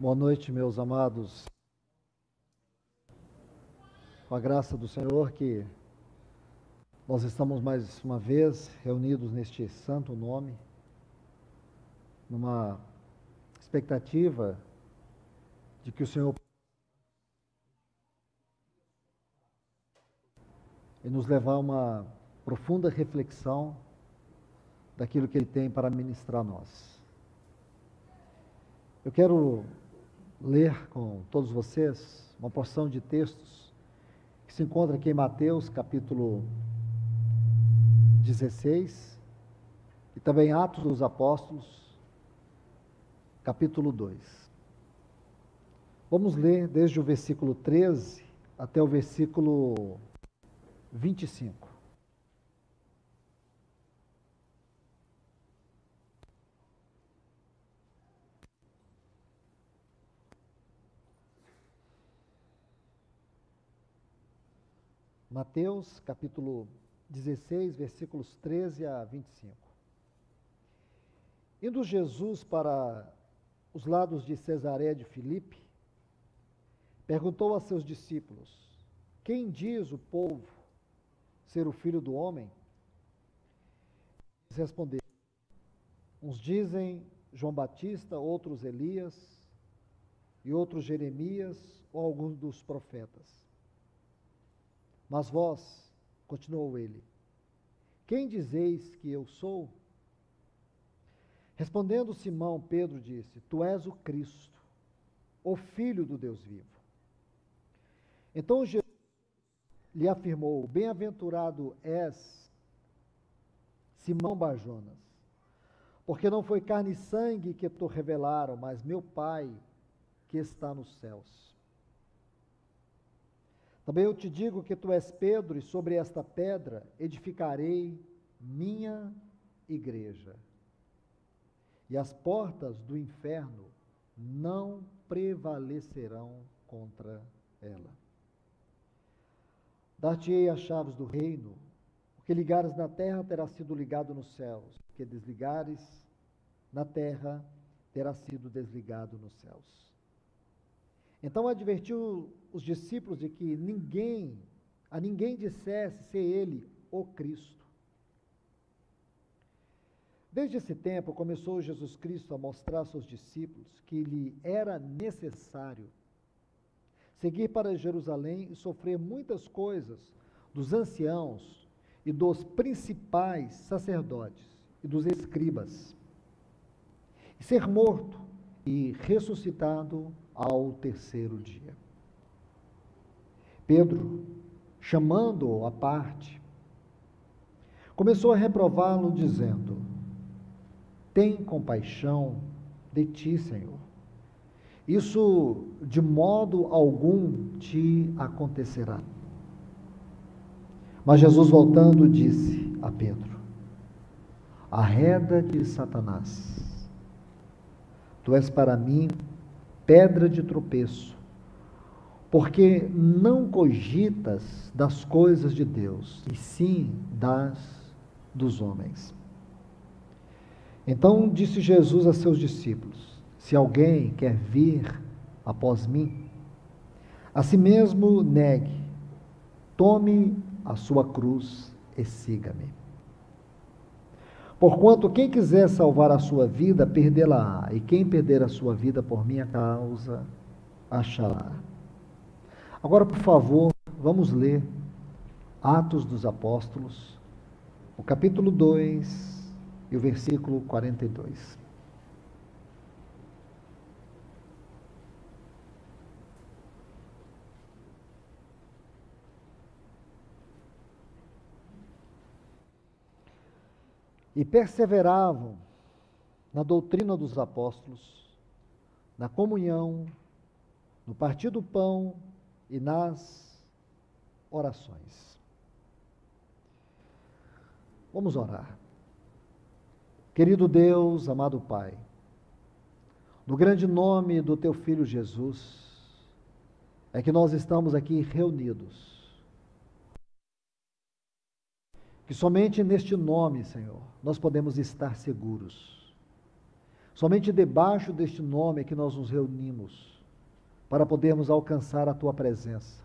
Boa noite, meus amados. Com a graça do Senhor, que nós estamos mais uma vez reunidos neste santo nome, numa expectativa de que o Senhor e nos levar a uma profunda reflexão daquilo que Ele tem para ministrar a nós. Eu quero ler com todos vocês uma porção de textos que se encontra aqui em Mateus, capítulo 16, e também Atos dos Apóstolos, capítulo 2. Vamos ler desde o versículo 13 até o versículo 25. Mateus, capítulo 16, versículos 13 a 25. Indo Jesus para os lados de Cesareia de Filipe, perguntou a seus discípulos: quem diz o povo ser o Filho do Homem? Eles responderam: uns dizem João Batista, outros Elias, e outros Jeremias ou alguns dos profetas. Mas vós, continuou ele, quem dizeis que eu sou? Respondendo Simão, Pedro disse: tu és o Cristo, o Filho do Deus vivo. Então Jesus lhe afirmou: bem-aventurado és, Simão Barjonas, porque não foi carne e sangue que te revelaram, mas meu Pai que está nos céus. Também eu te digo que tu és Pedro, e sobre esta pedra edificarei minha igreja. E as portas do inferno não prevalecerão contra ela. Dar-te-ei as chaves do reino. O que ligares na terra terá sido ligado nos céus. O que desligares na terra terá sido desligado nos céus. Então advertiu os discípulos de que a ninguém dissesse ser ele o Cristo. Desde esse tempo começou Jesus Cristo a mostrar aos seus discípulos que lhe era necessário seguir para Jerusalém e sofrer muitas coisas dos anciãos e dos principais sacerdotes e dos escribas, e ser morto e ressuscitado ao terceiro dia. Pedro, chamando-o à parte, começou a reprová-lo, dizendo: tem compaixão de ti, Senhor. Isso de modo algum te acontecerá. Mas Jesus, voltando, disse a Pedro: arreda-te, Satanás. Tu és para mim pedra de tropeço, porque não cogitas das coisas de Deus, e sim dos homens. Então disse Jesus a seus discípulos: se alguém quer vir após mim, a si mesmo negue, tome a sua cruz e siga-me. Porquanto quem quiser salvar a sua vida, perdê-la-á, e quem perder a sua vida por minha causa, achará. Agora, por favor, vamos ler Atos dos Apóstolos, o capítulo 2 e o versículo 42. E perseveravam na doutrina dos apóstolos, na comunhão, no partir do pão e nas orações. Vamos orar. Querido Deus, amado Pai, no grande nome do Teu Filho Jesus, é que nós estamos aqui reunidos. Que somente neste nome, Senhor, nós podemos estar seguros. Somente debaixo deste nome é que nós nos reunimos para podermos alcançar a tua presença.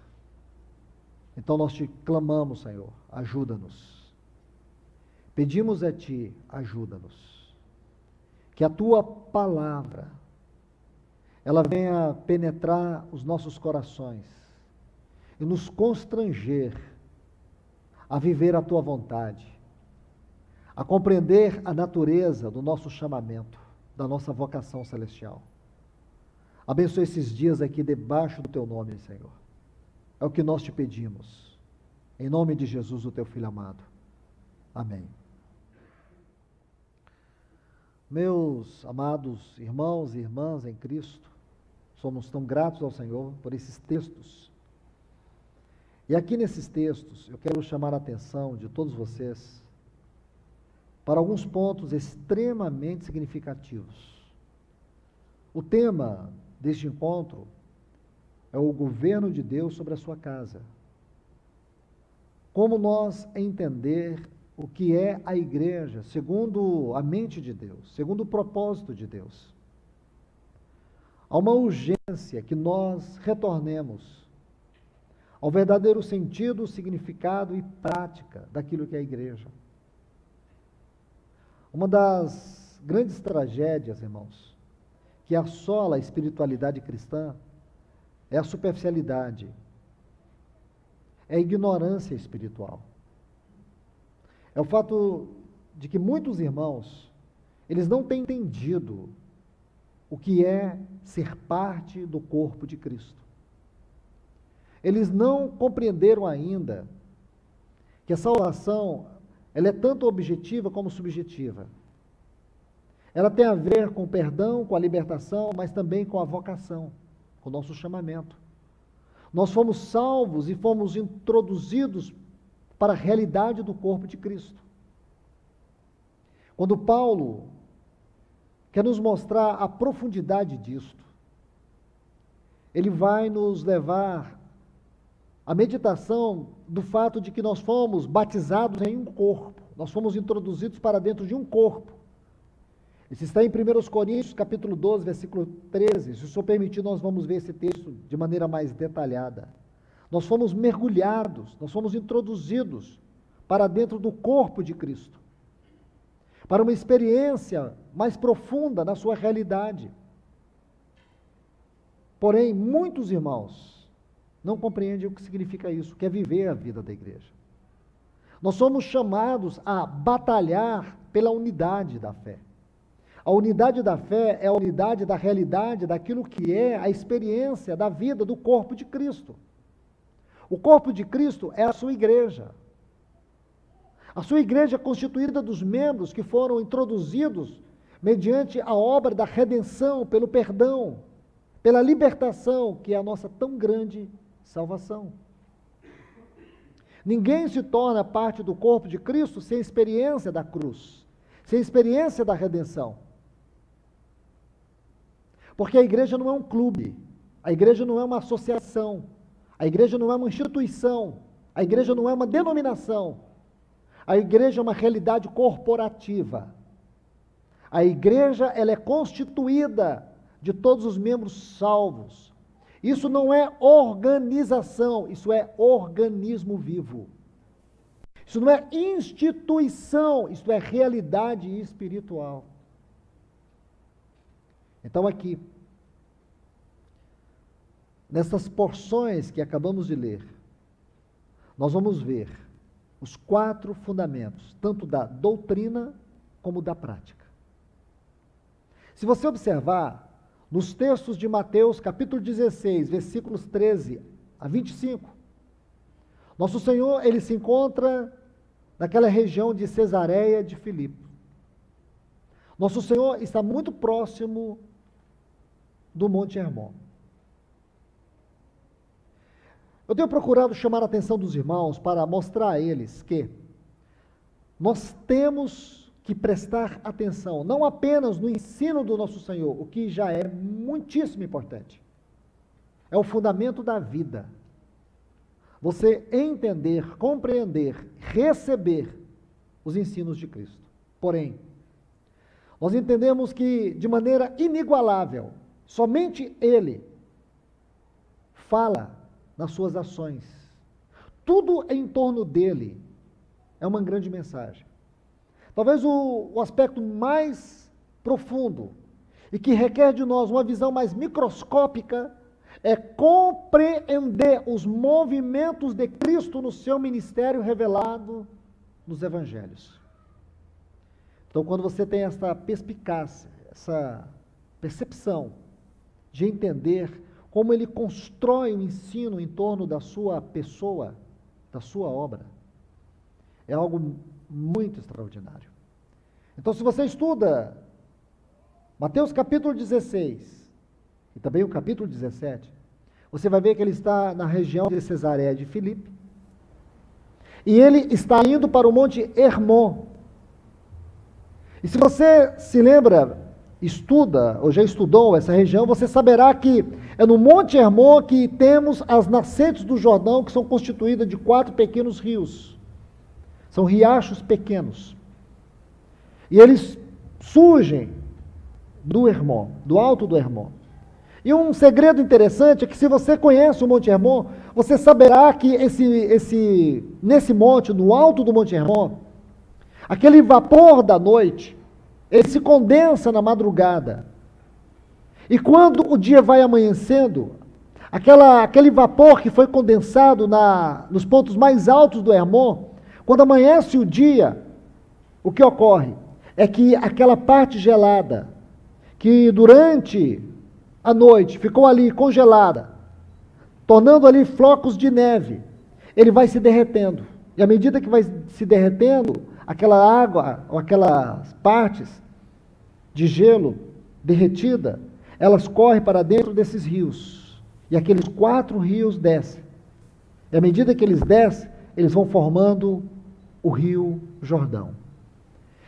Então nós te clamamos, Senhor, ajuda-nos. Pedimos a ti, ajuda-nos. Que a tua palavra, ela venha penetrar os nossos corações e nos constranger a viver a tua vontade, a compreender a natureza do nosso chamamento, da nossa vocação celestial. Abençoe esses dias aqui debaixo do teu nome, Senhor. É o que nós te pedimos. Em nome de Jesus, o teu Filho amado. Amém. Meus amados irmãos e irmãs em Cristo, somos tão gratos ao Senhor por esses textos. E aqui nesses textos, eu quero chamar a atenção de todos vocês para alguns pontos extremamente significativos. O tema deste encontro é o governo de Deus sobre a sua casa. Como nós entender o que é a igreja, segundo a mente de Deus, segundo o propósito de Deus. Há uma urgência que nós retornemos ao verdadeiro sentido, significado e prática daquilo que é a igreja. Uma das grandes tragédias, irmãos, que assola a espiritualidade cristã é a superficialidade, é a ignorância espiritual. É o fato de que muitos irmãos, eles não têm entendido o que é ser parte do corpo de Cristo. Eles não compreenderam ainda que a salvação, ela é tanto objetiva como subjetiva. Ela tem a ver com o perdão, com a libertação, mas também com a vocação, com o nosso chamamento. Nós fomos salvos e fomos introduzidos para a realidade do corpo de Cristo. Quando Paulo quer nos mostrar a profundidade disto, ele vai nos levar à meditação do fato de que nós fomos batizados em um corpo, nós fomos introduzidos para dentro de um corpo. Isso está em 1 Coríntios, capítulo 12, versículo 13. Se o Senhor permitir, nós vamos ver esse texto de maneira mais detalhada. Nós fomos mergulhados, nós fomos introduzidos para dentro do corpo de Cristo, para uma experiência mais profunda na sua realidade. Porém, muitos irmãos não compreendem o que significa isso, que é viver a vida da igreja. Nós somos chamados a batalhar pela unidade da fé. A unidade da fé é a unidade da realidade daquilo que é a experiência da vida do corpo de Cristo. O corpo de Cristo é a sua igreja. A sua igreja é constituída dos membros que foram introduzidos mediante a obra da redenção, pelo perdão, pela libertação, que é a nossa tão grande salvação. Ninguém se torna parte do corpo de Cristo sem experiência da cruz, sem experiência da redenção. Porque a igreja não é um clube, a igreja não é uma associação, a igreja não é uma instituição, a igreja não é uma denominação, a igreja é uma realidade corporativa. A igreja, ela é constituída de todos os membros salvos. Isso não é organização, isso é organismo vivo. Isso não é instituição, isso é realidade espiritual. Então aqui, nessas porções que acabamos de ler, nós vamos ver os 4 fundamentos, tanto da doutrina como da prática. Se você observar, nos textos de Mateus, capítulo 16, versículos 13 a 25, nosso Senhor, ele se encontra naquela região de Cesareia de Filipe. Nosso Senhor está muito próximo do Monte Hermon. Eu tenho procurado chamar a atenção dos irmãos para mostrar a eles que nós temos que prestar atenção, não apenas no ensino do nosso Senhor, o que já é muitíssimo importante. É o fundamento da vida. Você entender, compreender, receber os ensinos de Cristo. Porém, nós entendemos que, de maneira inigualável, somente Ele fala nas suas ações. Tudo em torno dele é uma grande mensagem. Talvez o aspecto mais profundo e que requer de nós uma visão mais microscópica é compreender os movimentos de Cristo no seu ministério revelado nos evangelhos. Então, quando você tem essa perspicácia, essa percepção de entender como ele constrói o ensino em torno da sua pessoa, da sua obra, é algo muito extraordinário. Então, se você estuda Mateus capítulo 16 e também o capítulo 17, você vai ver que ele está na região de Cesareia de Filipe e ele está indo para o Monte Hermon. E se você se lembra, estuda ou já estudou essa região, você saberá que é no Monte Hermon que temos as nascentes do Jordão, que são constituídas de 4 pequenos rios. São riachos pequenos. E eles surgem do Hermon, do alto do Hermon. E um segredo interessante é que se você conhece o Monte Hermon, você saberá que nesse monte, no alto do Monte Hermon, aquele vapor da noite, ele se condensa na madrugada. E quando o dia vai amanhecendo, aquele vapor que foi condensado nos pontos mais altos do Hermon, quando amanhece o dia, o que ocorre é que aquela parte gelada, que durante a noite ficou ali congelada, tornando ali flocos de neve, ele vai se derretendo. E à medida que vai se derretendo, aquela água, ou aquelas partes de gelo derretida, elas correm para dentro desses rios. E aqueles 4 rios descem. E à medida que eles descem, eles vão formando o Rio Jordão.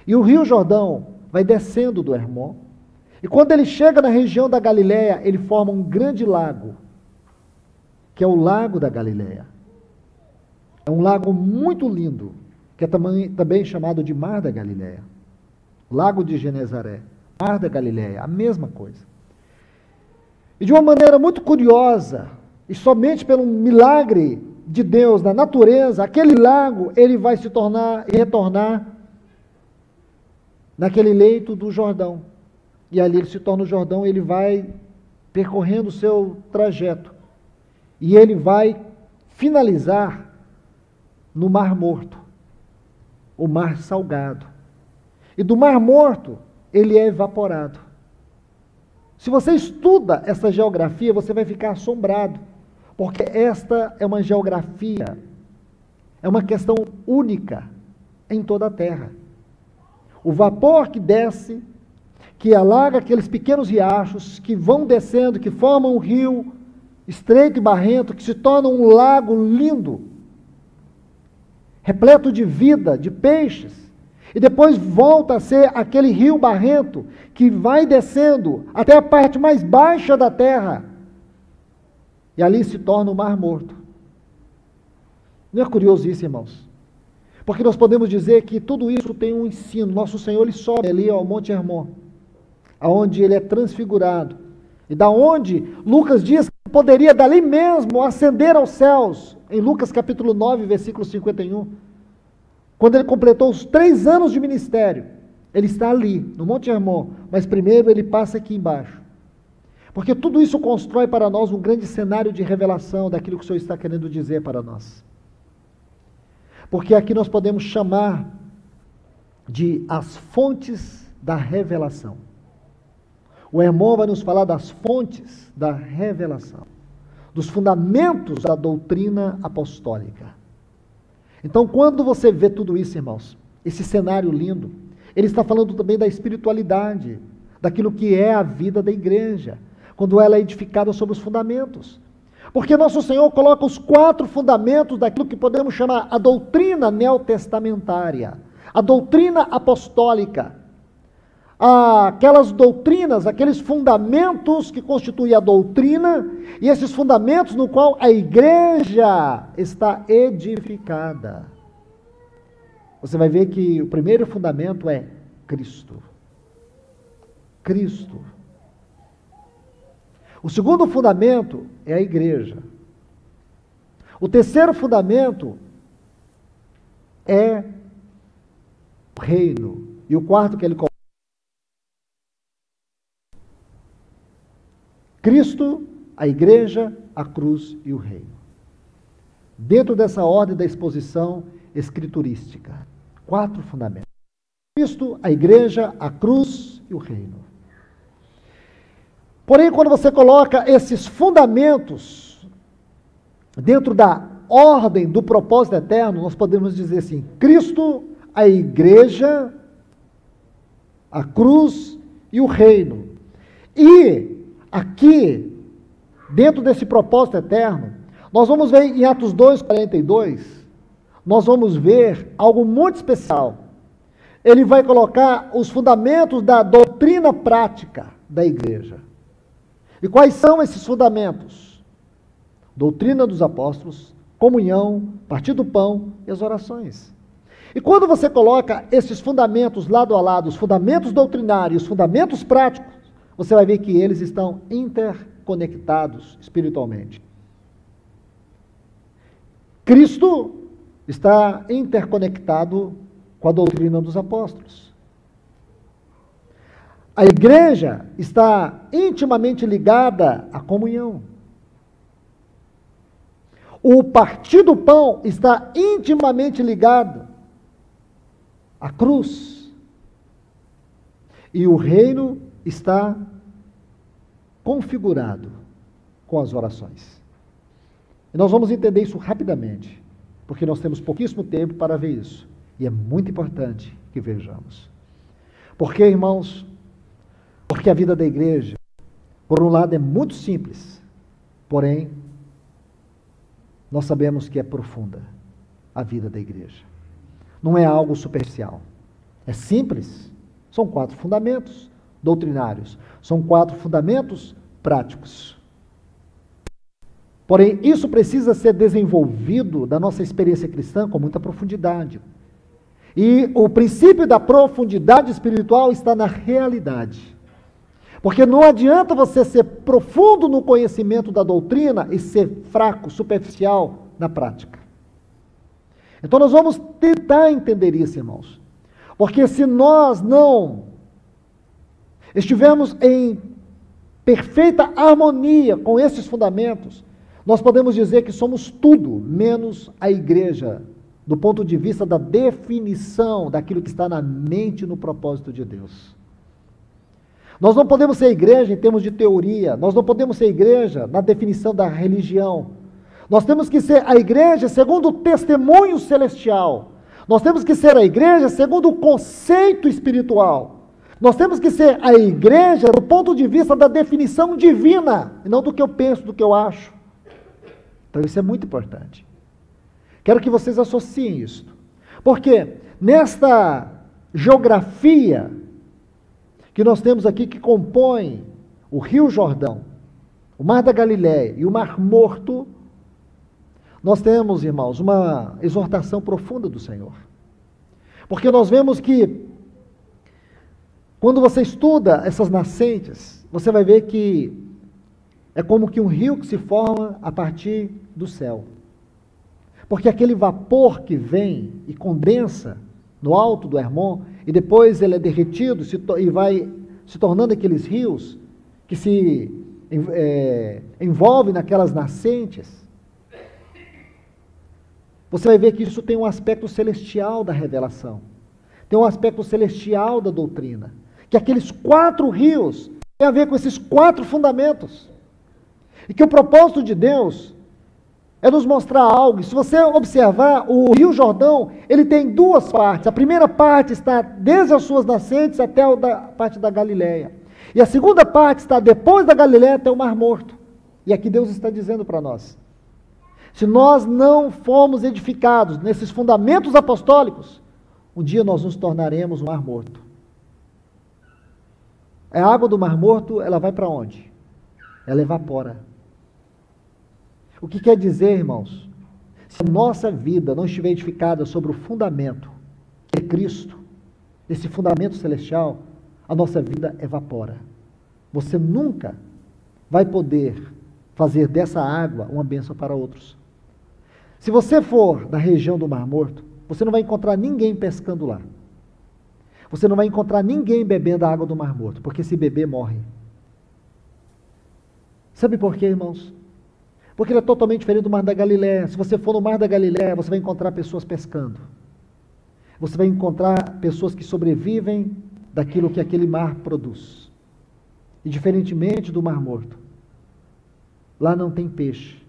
E o Rio Jordão vai descendo do Hermon. E quando ele chega na região da Galileia, ele forma um grande lago, que é o Lago da Galileia. É um lago muito lindo, que é também chamado de Mar da Galileia. Lago de Genezaré, Mar da Galileia, a mesma coisa. E de uma maneira muito curiosa, e somente pelo milagre de Deus na natureza, aquele lago, ele vai se retornar naquele leito do Jordão. E ali ele se torna o Jordão, ele vai percorrendo o seu trajeto. E ele vai finalizar no Mar Morto, o Mar Salgado. E do Mar Morto, ele é evaporado. Se você estuda essa geografia, você vai ficar assombrado, porque esta é uma geografia, é uma questão única em toda a Terra. O vapor que desce, que alaga aqueles pequenos riachos, que vão descendo, que formam um rio estreito e barrento, que se torna um lago lindo, repleto de vida, de peixes, e depois volta a ser aquele rio barrento, que vai descendo até a parte mais baixa da terra, e ali se torna o Mar Morto. Não é curioso isso, irmãos? Porque nós podemos dizer que tudo isso tem um ensino. Nosso Senhor, ele sobe ali ao Monte Hermon, aonde ele é transfigurado, e da onde Lucas diz que poderia dali mesmo ascender aos céus, em Lucas capítulo 9, versículo 51, quando ele completou os 3 anos de ministério, ele está ali, no Monte Hermon, mas primeiro ele passa aqui embaixo, porque tudo isso constrói para nós um grande cenário de revelação daquilo que o Senhor está querendo dizer para nós, porque aqui nós podemos chamar de as fontes da revelação. O Hermon vai nos falar das fontes da revelação, dos fundamentos da doutrina apostólica. Então, quando você vê tudo isso, irmãos, esse cenário lindo, ele está falando também da espiritualidade, daquilo que é a vida da igreja, quando ela é edificada sobre os fundamentos. Porque nosso Senhor coloca os 4 fundamentos daquilo que podemos chamar a doutrina neotestamentária, a doutrina apostólica, aquelas doutrinas, aqueles fundamentos que constituem a doutrina, e esses fundamentos no qual a igreja está edificada. Você vai ver que o primeiro fundamento é Cristo. Cristo. O segundo fundamento é a igreja. O terceiro fundamento é o reino. E o quarto que ele coloca: Cristo, a igreja, a cruz e o reino. Dentro dessa ordem da exposição escriturística. 4 fundamentos: Cristo, a igreja, a cruz e o reino. Porém, quando você coloca esses fundamentos dentro da ordem do propósito eterno, nós podemos dizer assim: Cristo, a igreja, a cruz e o reino. E aqui, dentro desse propósito eterno, nós vamos ver em Atos 2:42, nós vamos ver algo muito especial. Ele vai colocar os fundamentos da doutrina prática da igreja. E quais são esses fundamentos? Doutrina dos apóstolos, comunhão, partir do pão e as orações. E quando você coloca esses fundamentos lado a lado, os fundamentos doutrinários, os fundamentos práticos, você vai ver que eles estão interconectados espiritualmente. Cristo está interconectado com a doutrina dos apóstolos. A igreja está intimamente ligada à comunhão. O partir do pão está intimamente ligado à cruz. E o reino está configurado com as orações. E nós vamos entender isso rapidamente, porque nós temos pouquíssimo tempo para ver isso. E é muito importante que vejamos. Porque, irmãos, porque a vida da igreja, por um lado, é muito simples, porém, nós sabemos que é profunda a vida da igreja. Não é algo superficial. É simples. São 4 fundamentos doutrinários. São 4 fundamentos práticos. Porém, isso precisa ser desenvolvido da nossa experiência cristã com muita profundidade. E o princípio da profundidade espiritual está na realidade. Porque não adianta você ser profundo no conhecimento da doutrina e ser fraco, superficial na prática. Então nós vamos tentar entender isso, irmãos. Porque se nós não estivermos em perfeita harmonia com esses fundamentos, nós podemos dizer que somos tudo menos a igreja, do ponto de vista da definição daquilo que está na mente e no propósito de Deus. Nós não podemos ser igreja em termos de teoria, nós não podemos ser igreja na definição da religião. Nós temos que ser a igreja segundo o testemunho celestial. Nós temos que ser a igreja segundo o conceito espiritual. Nós temos que ser a igreja do ponto de vista da definição divina, e não do que eu penso, do que eu acho. Então isso é muito importante. Quero que vocês associem isso. Porque nesta geografia que nós temos aqui, que compõe o Rio Jordão, o Mar da Galileia e o Mar Morto, nós temos, irmãos, uma exortação profunda do Senhor. Porque nós vemos que, quando você estuda essas nascentes, você vai ver que é como que um rio que se forma a partir do céu. Porque aquele vapor que vem e condensa no alto do Hermon, e depois ele é derretido e vai se tornando aqueles rios que se envolvem naquelas nascentes. Você vai ver que isso tem um aspecto celestial da revelação, tem um aspecto celestial da doutrina, que aqueles 4 rios têm a ver com esses 4 fundamentos, e que o propósito de Deus é nos mostrar algo. Se você observar, o Rio Jordão, ele tem 2 partes. A primeira parte está desde as suas nascentes até a parte da Galileia. E a segunda parte está depois da Galileia até o Mar Morto. E aqui Deus está dizendo para nós: se nós não formos edificados nesses fundamentos apostólicos, um dia nós nos tornaremos um Mar Morto. A água do Mar Morto, ela vai para onde? Ela evapora. O que quer dizer, irmãos? Se a nossa vida não estiver edificada sobre o fundamento, que é Cristo, esse fundamento celestial, a nossa vida evapora. Você nunca vai poder fazer dessa água uma bênção para outros. Se você for da região do Mar Morto, você não vai encontrar ninguém pescando lá. Você não vai encontrar ninguém bebendo a água do Mar Morto, porque se beber, morre. Sabe por quê, irmãos? Porque ele é totalmente diferente do Mar da Galileia. Se você for no Mar da Galileia, você vai encontrar pessoas pescando. Você vai encontrar pessoas que sobrevivem daquilo que aquele mar produz. E diferentemente do Mar Morto, lá não tem peixe,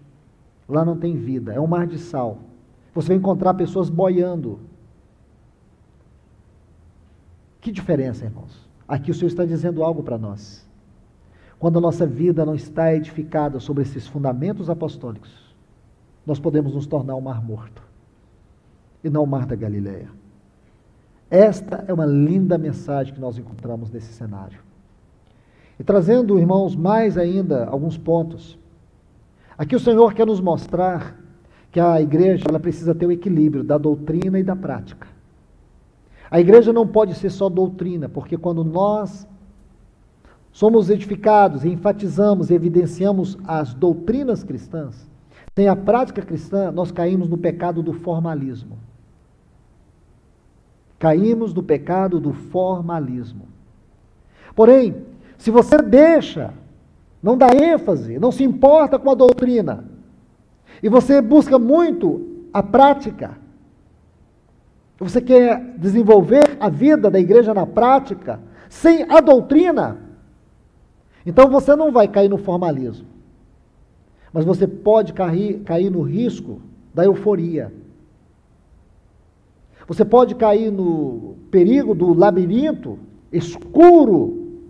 lá não tem vida, é um mar de sal. Você vai encontrar pessoas boiando. Que diferença, irmãos? Aqui o Senhor está dizendo algo para nós. Quando a nossa vida não está edificada sobre esses fundamentos apostólicos, nós podemos nos tornar um mar morto, e não o mar da Galileia. Esta é uma linda mensagem que nós encontramos nesse cenário. E trazendo, irmãos, mais ainda alguns pontos. Aqui o Senhor quer nos mostrar que a igreja ela precisa ter o equilíbrio da doutrina e da prática. A igreja não pode ser só doutrina, porque quando nós somos edificados, enfatizamos, evidenciamos as doutrinas cristãs, sem a prática cristã, nós caímos no pecado do formalismo. Caímos no pecado do formalismo. Porém, se você deixa, não dá ênfase, não se importa com a doutrina, e você busca muito a prática, você quer desenvolver a vida da igreja na prática, sem a doutrina, então você não vai cair no formalismo, mas você pode cair no risco da euforia. Você pode cair no perigo do labirinto escuro,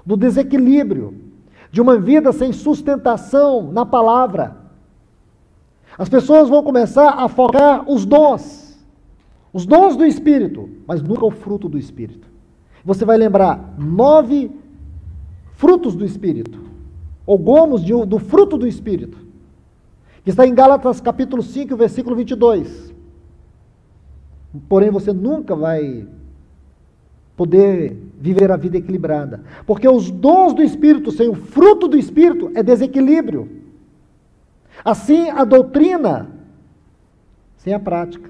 do desequilíbrio, de uma vida sem sustentação na palavra. As pessoas vão começar a focar os dons do Espírito, mas nunca o fruto do Espírito. Você vai lembrar 9 frutos do Espírito, ou gomos do fruto do Espírito, que está em Gálatas capítulo 5, versículo 22. Porém, você nunca vai poder viver a vida equilibrada, porque os dons do Espírito sem o fruto do Espírito é desequilíbrio. Assim, a doutrina sem a prática.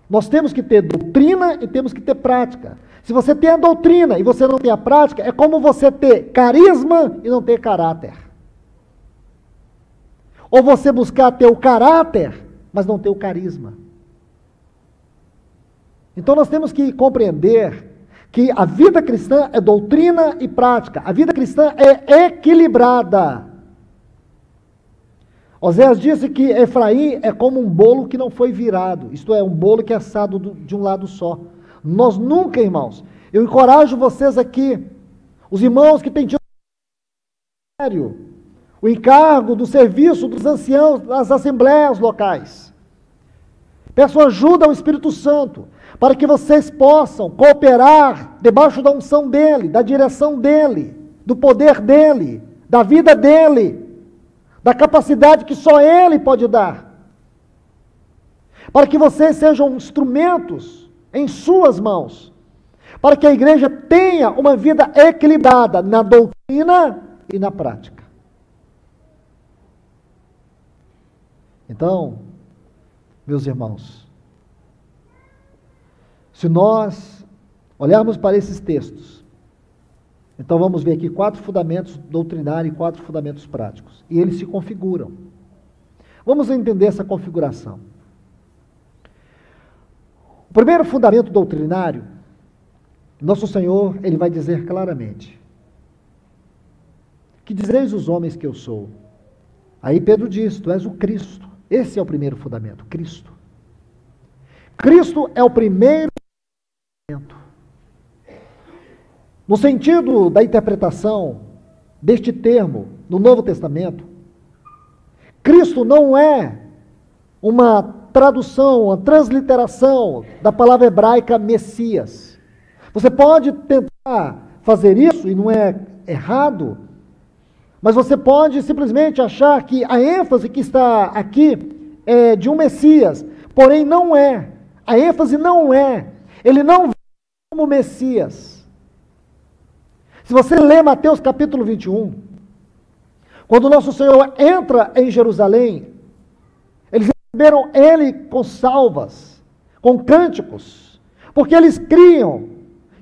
Nós temos que ter doutrina e temos que ter prática. Se você tem a doutrina e você não tem a prática, é como você ter carisma e não ter caráter. Ou você buscar ter o caráter, mas não ter o carisma. Então nós temos que compreender que a vida cristã é doutrina e prática. A vida cristã é equilibrada. Oséias disse que Efraim é como um bolo que não foi virado, isto é, um bolo que é assado de um lado só. Nós nunca, irmãos, eu encorajo vocês aqui, os irmãos que têm tido o encargo do serviço dos anciãos das assembleias locais. Peço ajuda ao Espírito Santo, para que vocês possam cooperar debaixo da unção dele, da direção dele, do poder dele, da vida dele, da capacidade que só ele pode dar. Para que vocês sejam instrumentos em suas mãos, para que a igreja tenha uma vida equilibrada na doutrina e na prática. Então, meus irmãos, se nós olharmos para esses textos, então vamos ver aqui 4 fundamentos doutrinários e 4 fundamentos práticos. E eles se configuram. Vamos entender essa configuração. O primeiro fundamento doutrinário, nosso Senhor, ele vai dizer claramente: que dizeis os homens que eu sou? Aí Pedro diz: tu és o Cristo. Esse é o primeiro fundamento, Cristo. Cristo é o primeiro fundamento. No sentido da interpretação deste termo no Novo Testamento, Cristo não é uma tradução, uma transliteração da palavra hebraica Messias. Você pode tentar fazer isso, e não é errado, mas você pode simplesmente achar que a ênfase que está aqui é de um Messias, porém não é. A ênfase não é. Ele não como Messias. Se você lê Mateus capítulo 21, quando o nosso Senhor entra em Jerusalém, eles receberam ele com salvas, com cânticos, porque eles criam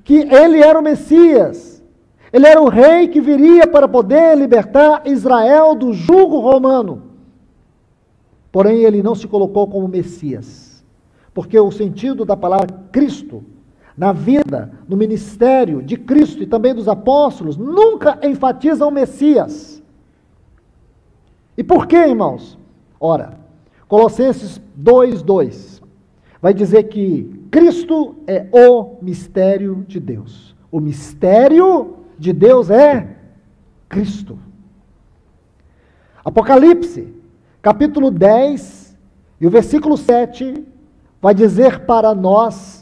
que ele era o Messias, ele era o rei que viria para poder libertar Israel do jugo romano. Porém, ele não se colocou como Messias, porque o sentido da palavra Cristo, na vida, no ministério de Cristo e também dos apóstolos, nunca enfatiza o Messias. E por quê, irmãos? Ora, Colossenses 2:2 vai dizer que Cristo é o mistério de Deus. O mistério de Deus é Cristo. Apocalipse, capítulo 10, e o versículo 7, vai dizer para nós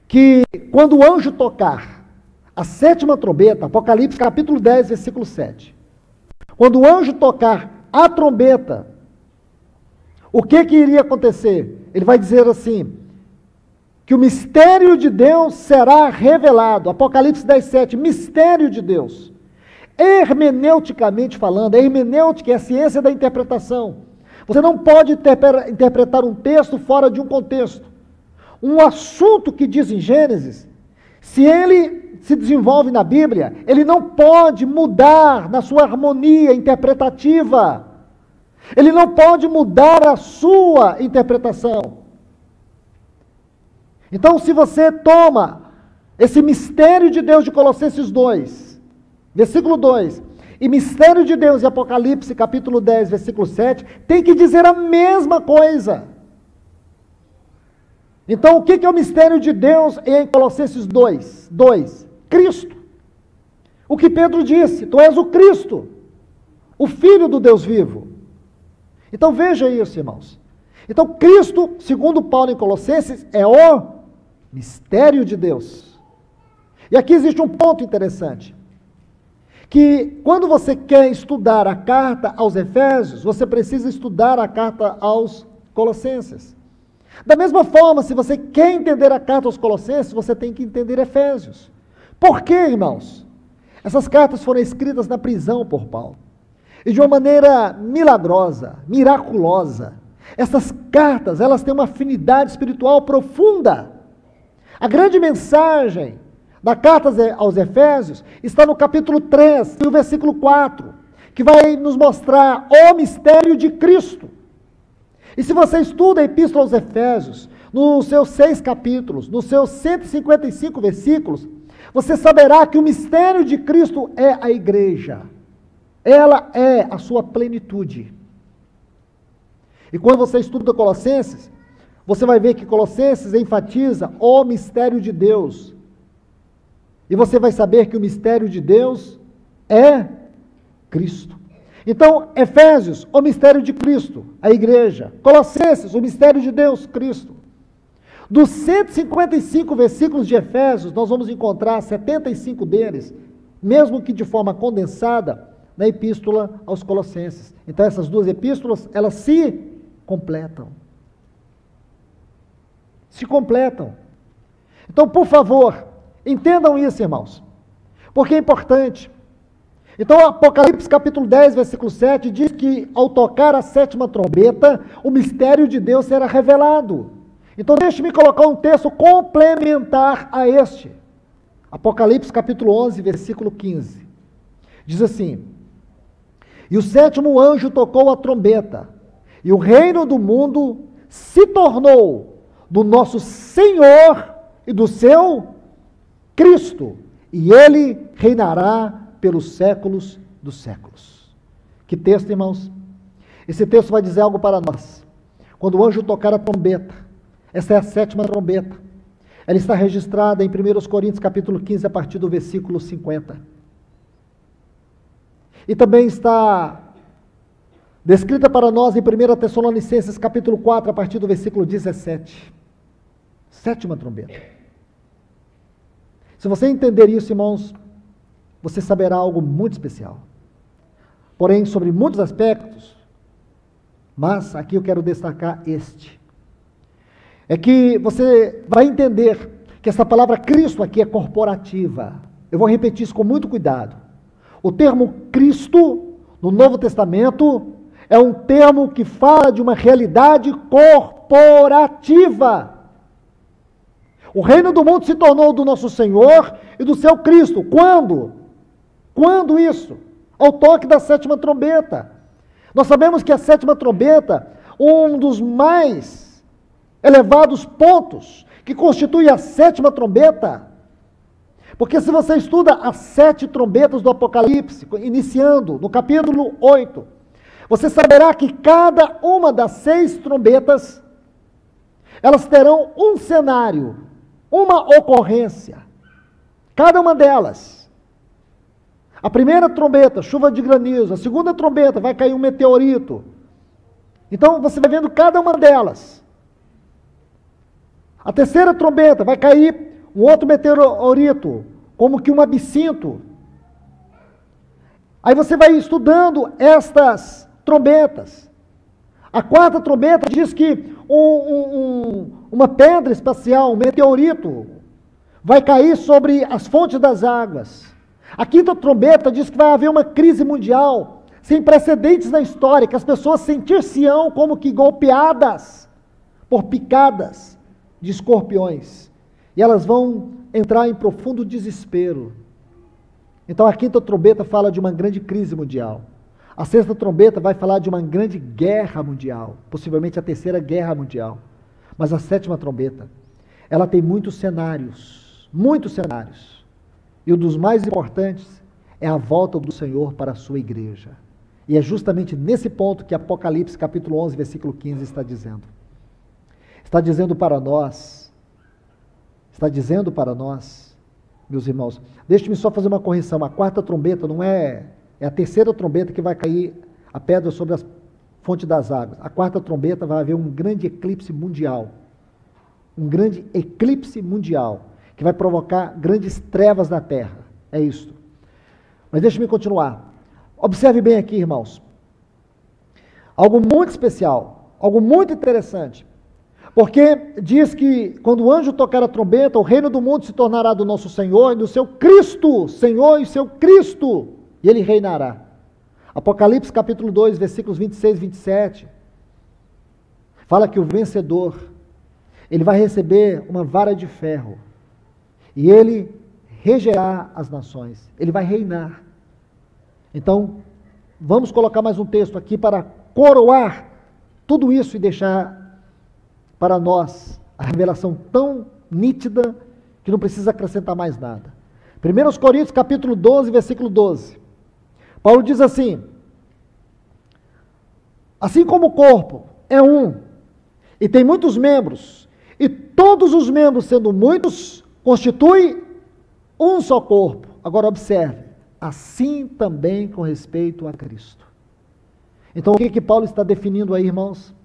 que quando o anjo tocar a sétima trombeta, Apocalipse capítulo 10, versículo 7, quando o anjo tocar a trombeta, o que iria acontecer? Ele vai dizer assim, que o mistério de Deus será revelado. Apocalipse 10, 7, mistério de Deus. Hermeneuticamente falando, a hermenêutica é a ciência da interpretação. Você não pode interpretar um texto fora de um contexto. Um assunto que diz em Gênesis, se ele se desenvolve na Bíblia, ele não pode mudar na sua harmonia interpretativa. Ele não pode mudar a sua interpretação. Então, se você toma esse mistério de Deus de Colossenses 2, versículo 2, e mistério de Deus em Apocalipse capítulo 10, versículo 7, tem que dizer a mesma coisa. Então, o que é o mistério de Deus em Colossenses 2? Cristo. O que Pedro disse, tu és o Cristo, o Filho do Deus vivo. Então, veja isso, irmãos. Então, Cristo, segundo Paulo em Colossenses, é o mistério de Deus. E aqui existe um ponto interessante, que quando você quer estudar a carta aos Efésios, você precisa estudar a carta aos Colossenses. Da mesma forma, se você quer entender a carta aos Colossenses, você tem que entender Efésios. Por quê, irmãos? Essas cartas foram escritas na prisão por Paulo. E de uma maneira milagrosa, miraculosa. Essas cartas, elas têm uma afinidade espiritual profunda. A grande mensagem da carta aos Efésios está no capítulo 3, e o versículo 4, que vai nos mostrar o mistério de Cristo. E se você estuda a Epístola aos Efésios, nos seus 6 capítulos, nos seus 155 versículos, você saberá que o mistério de Cristo é a igreja. Ela é a sua plenitude. E quando você estuda Colossenses, você vai ver que Colossenses enfatiza o mistério de Deus. E você vai saber que o mistério de Deus é Cristo. Então, Efésios, o mistério de Cristo, a igreja. Colossenses, o mistério de Deus, Cristo. Dos 155 versículos de Efésios, nós vamos encontrar 75 deles, mesmo que de forma condensada, na epístola aos Colossenses. Então, essas duas epístolas, elas se completam. Se completam. Então, por favor, entendam isso, irmãos, porque é importante. Então, Apocalipse capítulo 10, versículo 7, diz que ao tocar a sétima trombeta, o mistério de Deus será revelado. Então, deixe-me colocar um texto complementar a este. Apocalipse capítulo 11, versículo 15. Diz assim, e o sétimo anjo tocou a trombeta, e o reino do mundo se tornou do nosso Senhor e do seu Cristo, e ele reinará pelos séculos dos séculos. Que texto, irmãos? Esse texto vai dizer algo para nós. Quando o anjo tocar a trombeta, essa é a sétima trombeta, ela está registrada em 1 Coríntios capítulo 15, a partir do versículo 50. E também está descrita para nós em 1 Tessalonicenses capítulo 4, a partir do versículo 17. Sétima trombeta. Se você entender isso, irmãos, você saberá algo muito especial. Porém, sobre muitos aspectos, mas aqui eu quero destacar este. É que você vai entender que essa palavra Cristo aqui é corporativa. Eu vou repetir isso com muito cuidado. O termo Cristo, no Novo Testamento, é um termo que fala de uma realidade corporativa. O reino do mundo se tornou do nosso Senhor e do seu Cristo. Quando? Quando isso? Ao toque da sétima trombeta. Nós sabemos que a sétima trombeta, um dos mais elevados pontos que constitui a sétima trombeta, porque se você estuda as 7 trombetas do Apocalipse, iniciando no capítulo 8, você saberá que cada uma das 6 trombetas, elas terão um cenário, uma ocorrência, cada uma delas. A primeira trombeta, chuva de granizo. A segunda trombeta, vai cair um meteorito. Então, você vai vendo cada uma delas. A terceira trombeta, vai cair um outro meteorito, como que um absinto. Aí você vai estudando estas trombetas. A quarta trombeta diz que uma pedra espacial, um meteorito, vai cair sobre as fontes das águas. A quinta trombeta diz que vai haver uma crise mundial sem precedentes na história, que as pessoas sentir-se-ão como que golpeadas por picadas de escorpiões. E elas vão entrar em profundo desespero. Então a quinta trombeta fala de uma grande crise mundial. A sexta trombeta vai falar de uma grande guerra mundial, possivelmente a terceira guerra mundial. Mas a sétima trombeta, ela tem muitos cenários, muitos cenários. E um dos mais importantes é a volta do Senhor para a sua igreja. E é justamente nesse ponto que Apocalipse capítulo 11, versículo 15 está dizendo. Está dizendo para nós, meus irmãos, deixe-me só fazer uma correção, a quarta trombeta não é a terceira trombeta que vai cair a pedra sobre as fontes das águas. A quarta trombeta vai haver um grande eclipse mundial. Um grande eclipse mundial, que vai provocar grandes trevas na terra. É isso. Mas deixe-me continuar. Observe bem aqui, irmãos. Algo muito especial, algo muito interessante. Porque diz que quando o anjo tocar a trombeta, o reino do mundo se tornará do nosso Senhor e do seu Cristo, Senhor e seu Cristo, e ele reinará. Apocalipse capítulo 2, versículos 26 e 27, fala que o vencedor, ele vai receber uma vara de ferro, e ele regerá as nações, ele vai reinar. Então, vamos colocar mais um texto aqui para coroar tudo isso e deixar para nós a revelação tão nítida que não precisa acrescentar mais nada. 1 Coríntios capítulo 12, versículo 12. Paulo diz assim: assim como o corpo é um e tem muitos membros, e todos os membros sendo muitos, constitui um só corpo. Agora observe, assim também com respeito a Cristo. Então o que Paulo está definindo aí, irmãos?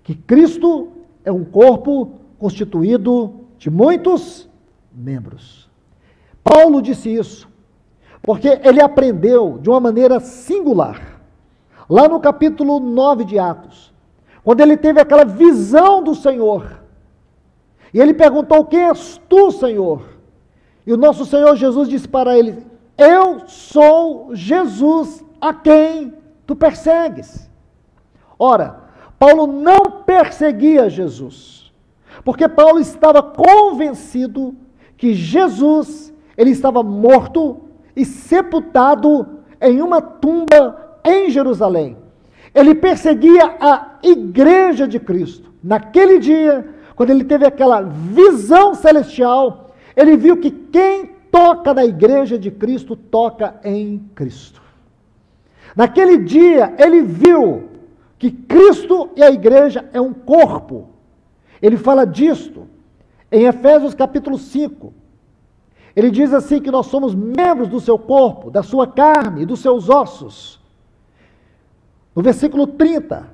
Que Cristo é um corpo constituído de muitos membros. Paulo disse isso porque ele aprendeu de uma maneira singular, lá no capítulo 9 de Atos, quando ele teve aquela visão do Senhor, e ele perguntou: quem és tu, Senhor? E o nosso Senhor Jesus disse para ele: eu sou Jesus a quem tu persegues. Ora, Paulo não perseguia Jesus, porque Paulo estava convencido que Jesus, ele estava morto e sepultado em uma tumba em Jerusalém. Ele perseguia a igreja de Cristo. Naquele dia, quando ele teve aquela visão celestial, ele viu que quem toca na igreja de Cristo, toca em Cristo. Naquele dia, ele viu que Cristo e a igreja é um corpo. Ele fala disto em Efésios capítulo 5. Ele diz assim que nós somos membros do seu corpo, da sua carne e dos seus ossos. No versículo 30.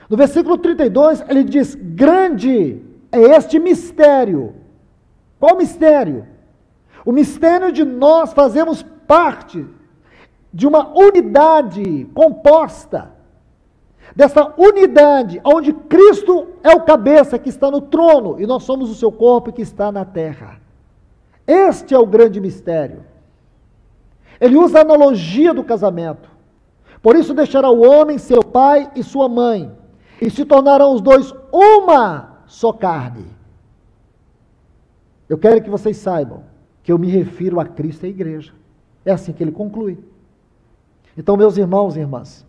No versículo 32, ele diz: grande é este mistério. Qual mistério? O mistério de nós fazemos parte de uma unidade composta dessa unidade, onde Cristo é o cabeça que está no trono e nós somos o seu corpo que está na terra. Este é o grande mistério. Ele usa a analogia do casamento. Por isso deixará o homem seu pai e sua mãe, e se tornarão os dois uma só carne. Eu quero que vocês saibam que eu me refiro a Cristo e à igreja. É assim que ele conclui. Então, meus irmãos e irmãs,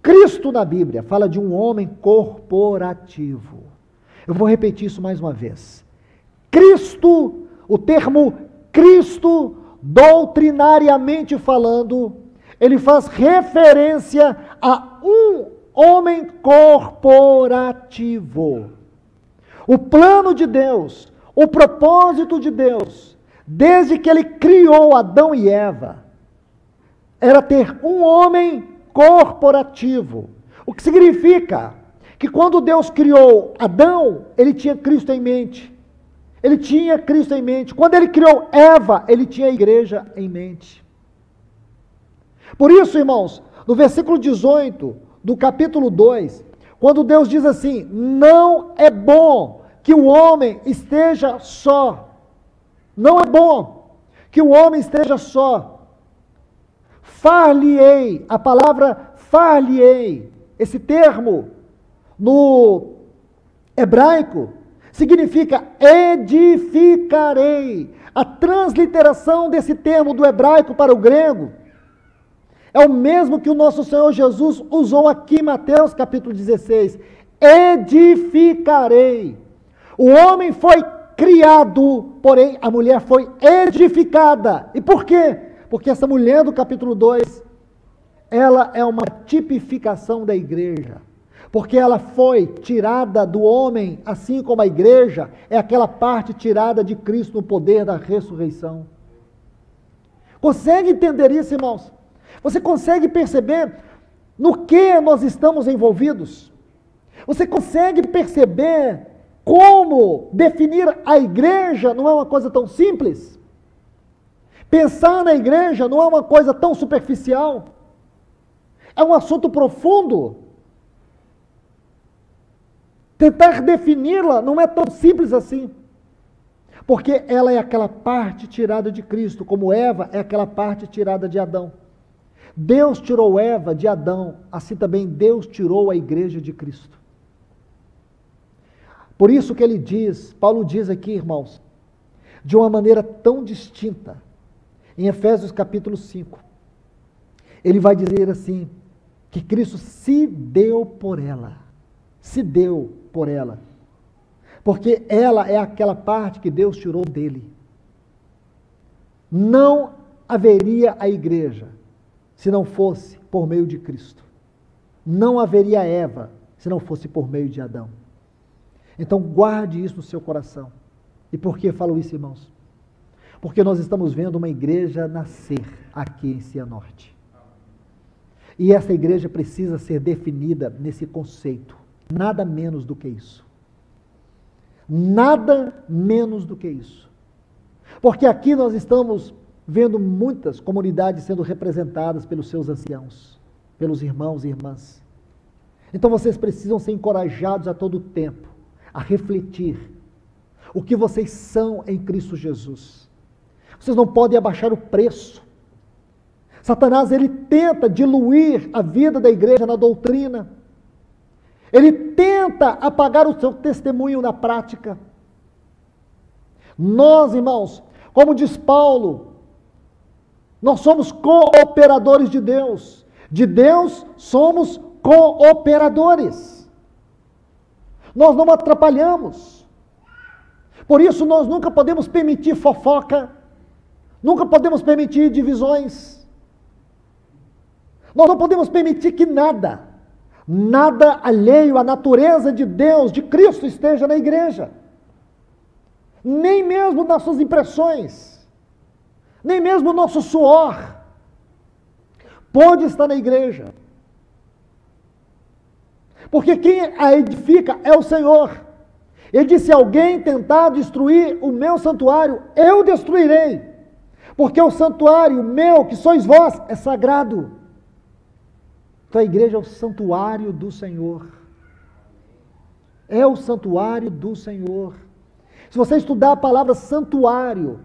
Cristo na Bíblia fala de um homem corporativo. Eu vou repetir isso mais uma vez. Cristo, o termo Cristo, doutrinariamente falando, ele faz referência a um homem corporativo. O plano de Deus, o propósito de Deus, desde que ele criou Adão e Eva, era ter um homem corporativo. O que significa que quando Deus criou Adão, ele tinha Cristo em mente. Ele tinha Cristo em mente. Quando ele criou Eva, ele tinha a igreja em mente. Por isso, irmãos, no versículo 18 do capítulo 2, quando Deus diz assim: não é bom que o homem esteja só. Não é bom que o homem esteja só. Far-lhe-ei, a palavra far-lhe-ei, esse termo no hebraico significa edificarei. A transliteração desse termo do hebraico para o grego é o mesmo que o nosso Senhor Jesus usou aqui em Mateus capítulo 16. Edificarei. O homem foi criado, porém a mulher foi edificada. E por quê? Porque essa mulher do capítulo 2, ela é uma tipificação da igreja. Porque ela foi tirada do homem, assim como a igreja é aquela parte tirada de Cristo no poder da ressurreição. Consegue entender isso, irmãos? Você consegue perceber no que nós estamos envolvidos? Você consegue perceber como definir a igreja não é uma coisa tão simples? Pensar na igreja não é uma coisa tão superficial. É um assunto profundo. Tentar defini-la não é tão simples assim. Porque ela é aquela parte tirada de Cristo, como Eva é aquela parte tirada de Adão. Deus tirou Eva de Adão, assim também Deus tirou a igreja de Cristo. Por isso que ele diz, Paulo diz aqui, irmãos, de uma maneira tão distinta, em Efésios capítulo 5, ele vai dizer assim, que Cristo se deu por ela, porque ela é aquela parte que Deus tirou dele. Não haveria a igreja se não fosse por meio de Cristo. Não haveria Eva se não fosse por meio de Adão. Então guarde isso no seu coração. E por que falo isso, irmãos? Porque nós estamos vendo uma igreja nascer aqui em Cianorte. E essa igreja precisa ser definida nesse conceito. Nada menos do que isso. Nada menos do que isso. Porque aqui nós estamos vendo muitas comunidades sendo representadas pelos seus anciãos, pelos irmãos e irmãs. Então vocês precisam ser encorajados a todo tempo a refletir o que vocês são em Cristo Jesus. Vocês não podem abaixar o preço. Satanás, ele tenta diluir a vida da igreja na doutrina. Ele tenta apagar o seu testemunho na prática. Nós, irmãos, como diz Paulo, nós somos cooperadores de Deus. De Deus somos cooperadores. Nós não atrapalhamos. Por isso nós nunca podemos permitir fofoca. Nunca podemos permitir divisões. Nós não podemos permitir que nada alheio à natureza de Deus, de Cristo, esteja na igreja. Nem mesmo nossas impressões, nem mesmo o nosso suor pode estar na igreja. Porque quem a edifica é o Senhor. Ele disse: se alguém tentar destruir o meu santuário, eu destruirei. Porque o santuário meu, que sois vós, é sagrado. Então a igreja é o santuário do Senhor. É o santuário do Senhor. Se você estudar a palavra santuário,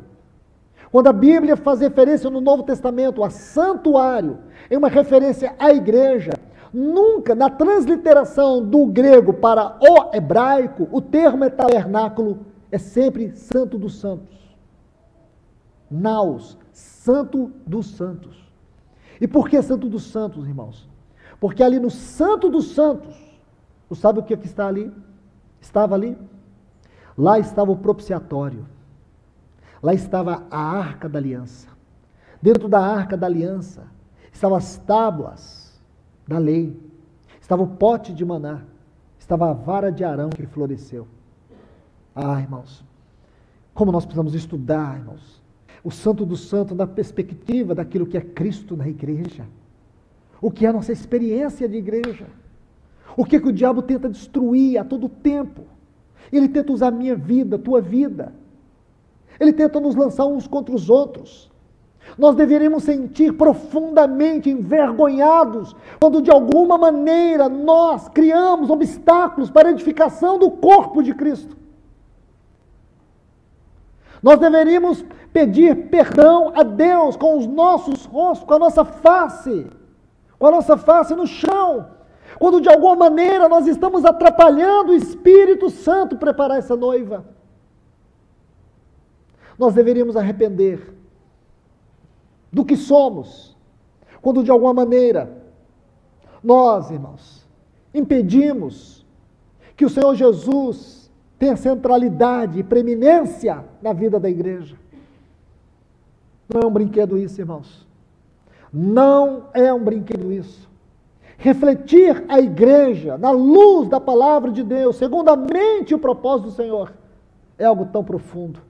quando a Bíblia faz referência no Novo Testamento a santuário, é uma referência à igreja. Nunca, na transliteração do grego para o hebraico, o termo é tabernáculo, é sempre santo dos santos. Naos, santo dos santos. E por que santo dos santos, irmãos? Porque ali no santo dos santos, você sabe o que está ali? Estava ali? Lá estava o propiciatório. Lá estava a arca da aliança. Dentro da arca da aliança estavam as tábuas da lei. Estava o pote de maná. Estava a vara de Arão que floresceu. Ah, irmãos, como nós precisamos estudar, irmãos, o santo do santo na perspectiva daquilo que é Cristo na igreja. O que é a nossa experiência de igreja. O que o diabo tenta destruir a todo tempo. Ele tenta usar a minha vida, a tua vida. Ele tenta nos lançar uns contra os outros. Nós deveríamos sentir profundamente envergonhados quando de alguma maneira nós criamos obstáculos para a edificação do corpo de Cristo. Nós deveríamos pedir perdão a Deus com os nossos rostos, com a nossa face no chão, quando de alguma maneira nós estamos atrapalhando o Espírito Santo preparar essa noiva. Nós deveríamos arrepender do que somos, quando de alguma maneira nós, irmãos, impedimos que o Senhor Jesus tenha centralidade e preeminência na vida da igreja. Não é um brinquedo isso, irmãos. Não é um brinquedo isso. Refletir a igreja na luz da palavra de Deus, segundo a mente e o propósito do Senhor, é algo tão profundo.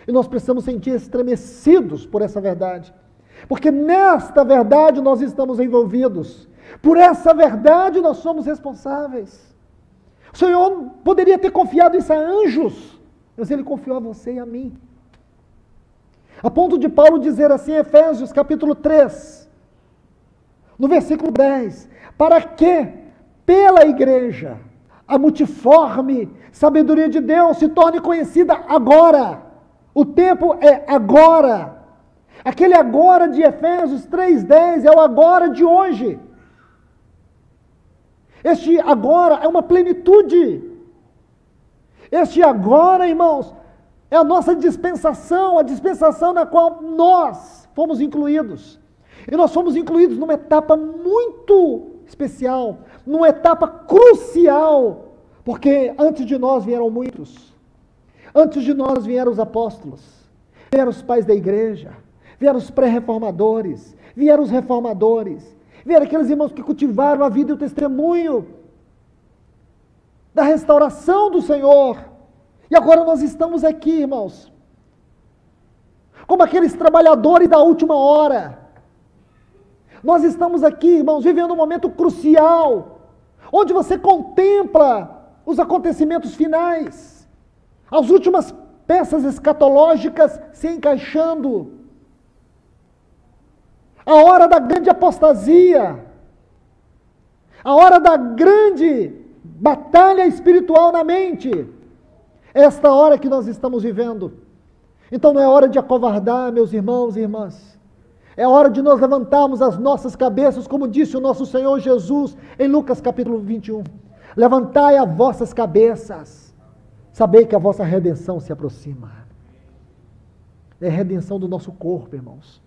E nós precisamos sentir estremecidos por essa verdade. Porque nesta verdade nós estamos envolvidos. Por essa verdade nós somos responsáveis. O Senhor poderia ter confiado isso a anjos, mas Ele confiou a você e a mim. A ponto de Paulo dizer assim em Efésios capítulo 3, no versículo 10, para que, pela igreja, a multiforme sabedoria de Deus se torne conhecida agora. O tempo é agora. Aquele agora de Efésios 3:10 é o agora de hoje. Este agora é uma plenitude. Este agora, irmãos, é a nossa dispensação, a dispensação na qual nós fomos incluídos. E nós fomos incluídos numa etapa muito especial, numa etapa crucial, porque antes de nós vieram muitos. Antes de nós vieram os apóstolos, vieram os pais da igreja, vieram os pré-reformadores, vieram os reformadores, vieram aqueles irmãos que cultivaram a vida e o testemunho da restauração do Senhor. E agora nós estamos aqui, irmãos, como aqueles trabalhadores da última hora. Nós estamos aqui, irmãos, vivendo um momento crucial, onde você contempla os acontecimentos finais, as últimas peças escatológicas se encaixando, a hora da grande apostasia, a hora da grande batalha espiritual na mente. É esta hora que nós estamos vivendo. Então não é hora de acovardar, meus irmãos e irmãs. É hora de nós levantarmos as nossas cabeças, como disse o nosso Senhor Jesus em Lucas capítulo 21. Levantai as vossas cabeças, sabei que a vossa redenção se aproxima. É a redenção do nosso corpo, irmãos.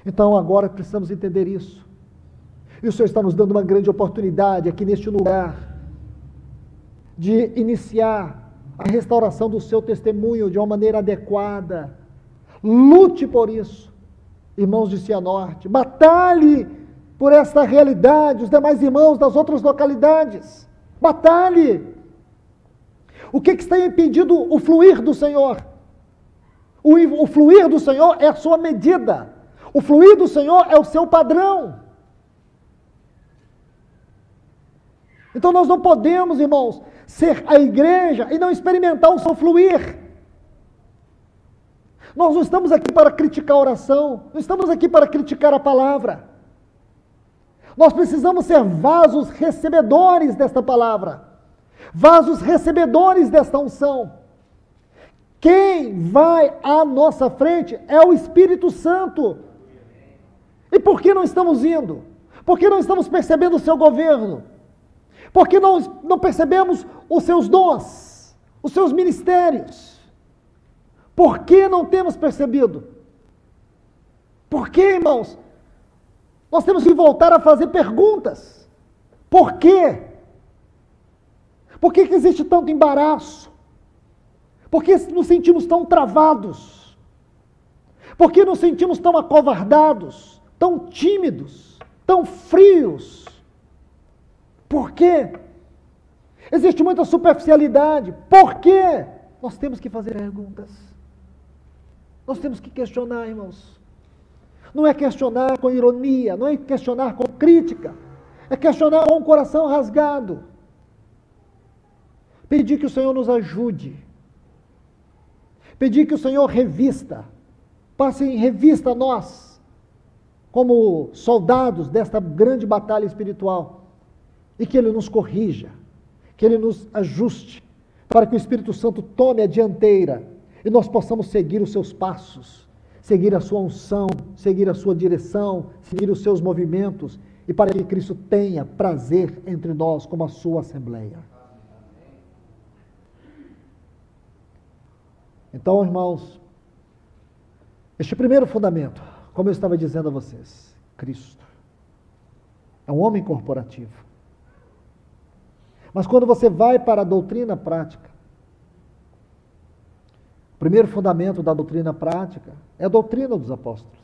Então agora precisamos entender isso. E o Senhor está nos dando uma grande oportunidade aqui neste lugar de iniciar a restauração do seu testemunho de uma maneira adequada. Lute por isso, irmãos de Cianorte. Batalhe por esta realidade, os demais irmãos das outras localidades. Batalhe. O que está impedindo o fluir do Senhor? O fluir do Senhor é a sua medida. O fluir do Senhor é o seu padrão. Então nós não podemos, irmãos, ser a igreja e não experimentar o seu fluir. Nós não estamos aqui para criticar a oração, não estamos aqui para criticar a palavra. Nós precisamos ser vasos recebedores desta palavra, vasos recebedores desta unção. Quem vai à nossa frente é o Espírito Santo. E por que não estamos indo? Por que não estamos percebendo o seu governo? Por que não percebemos os seus dons, os seus ministérios? Por que não temos percebido? Por que, irmãos? Nós temos que voltar a fazer perguntas. Por quê? Por que existe tanto embaraço? Por que nos sentimos tão travados? Por que nos sentimos tão acovardados, tão tímidos, tão frios? Por quê? Existe muita superficialidade. Por quê? Nós temos que fazer perguntas. Nós temos que questionar, irmãos. Não é questionar com ironia, não é questionar com crítica, é questionar com o coração rasgado. Pedir que o Senhor nos ajude. Pedir que o Senhor revista, passe em revista nós, como soldados desta grande batalha espiritual, e que Ele nos corrija, que Ele nos ajuste, para que o Espírito Santo tome a dianteira e nós possamos seguir os seus passos, seguir a sua unção, seguir a sua direção, seguir os seus movimentos, e para que Cristo tenha prazer entre nós como a sua Assembleia. Então, irmãos, este primeiro fundamento, como eu estava dizendo a vocês, Cristo é um homem corporativo. Mas quando você vai para a doutrina prática, o primeiro fundamento da doutrina prática é a doutrina dos apóstolos,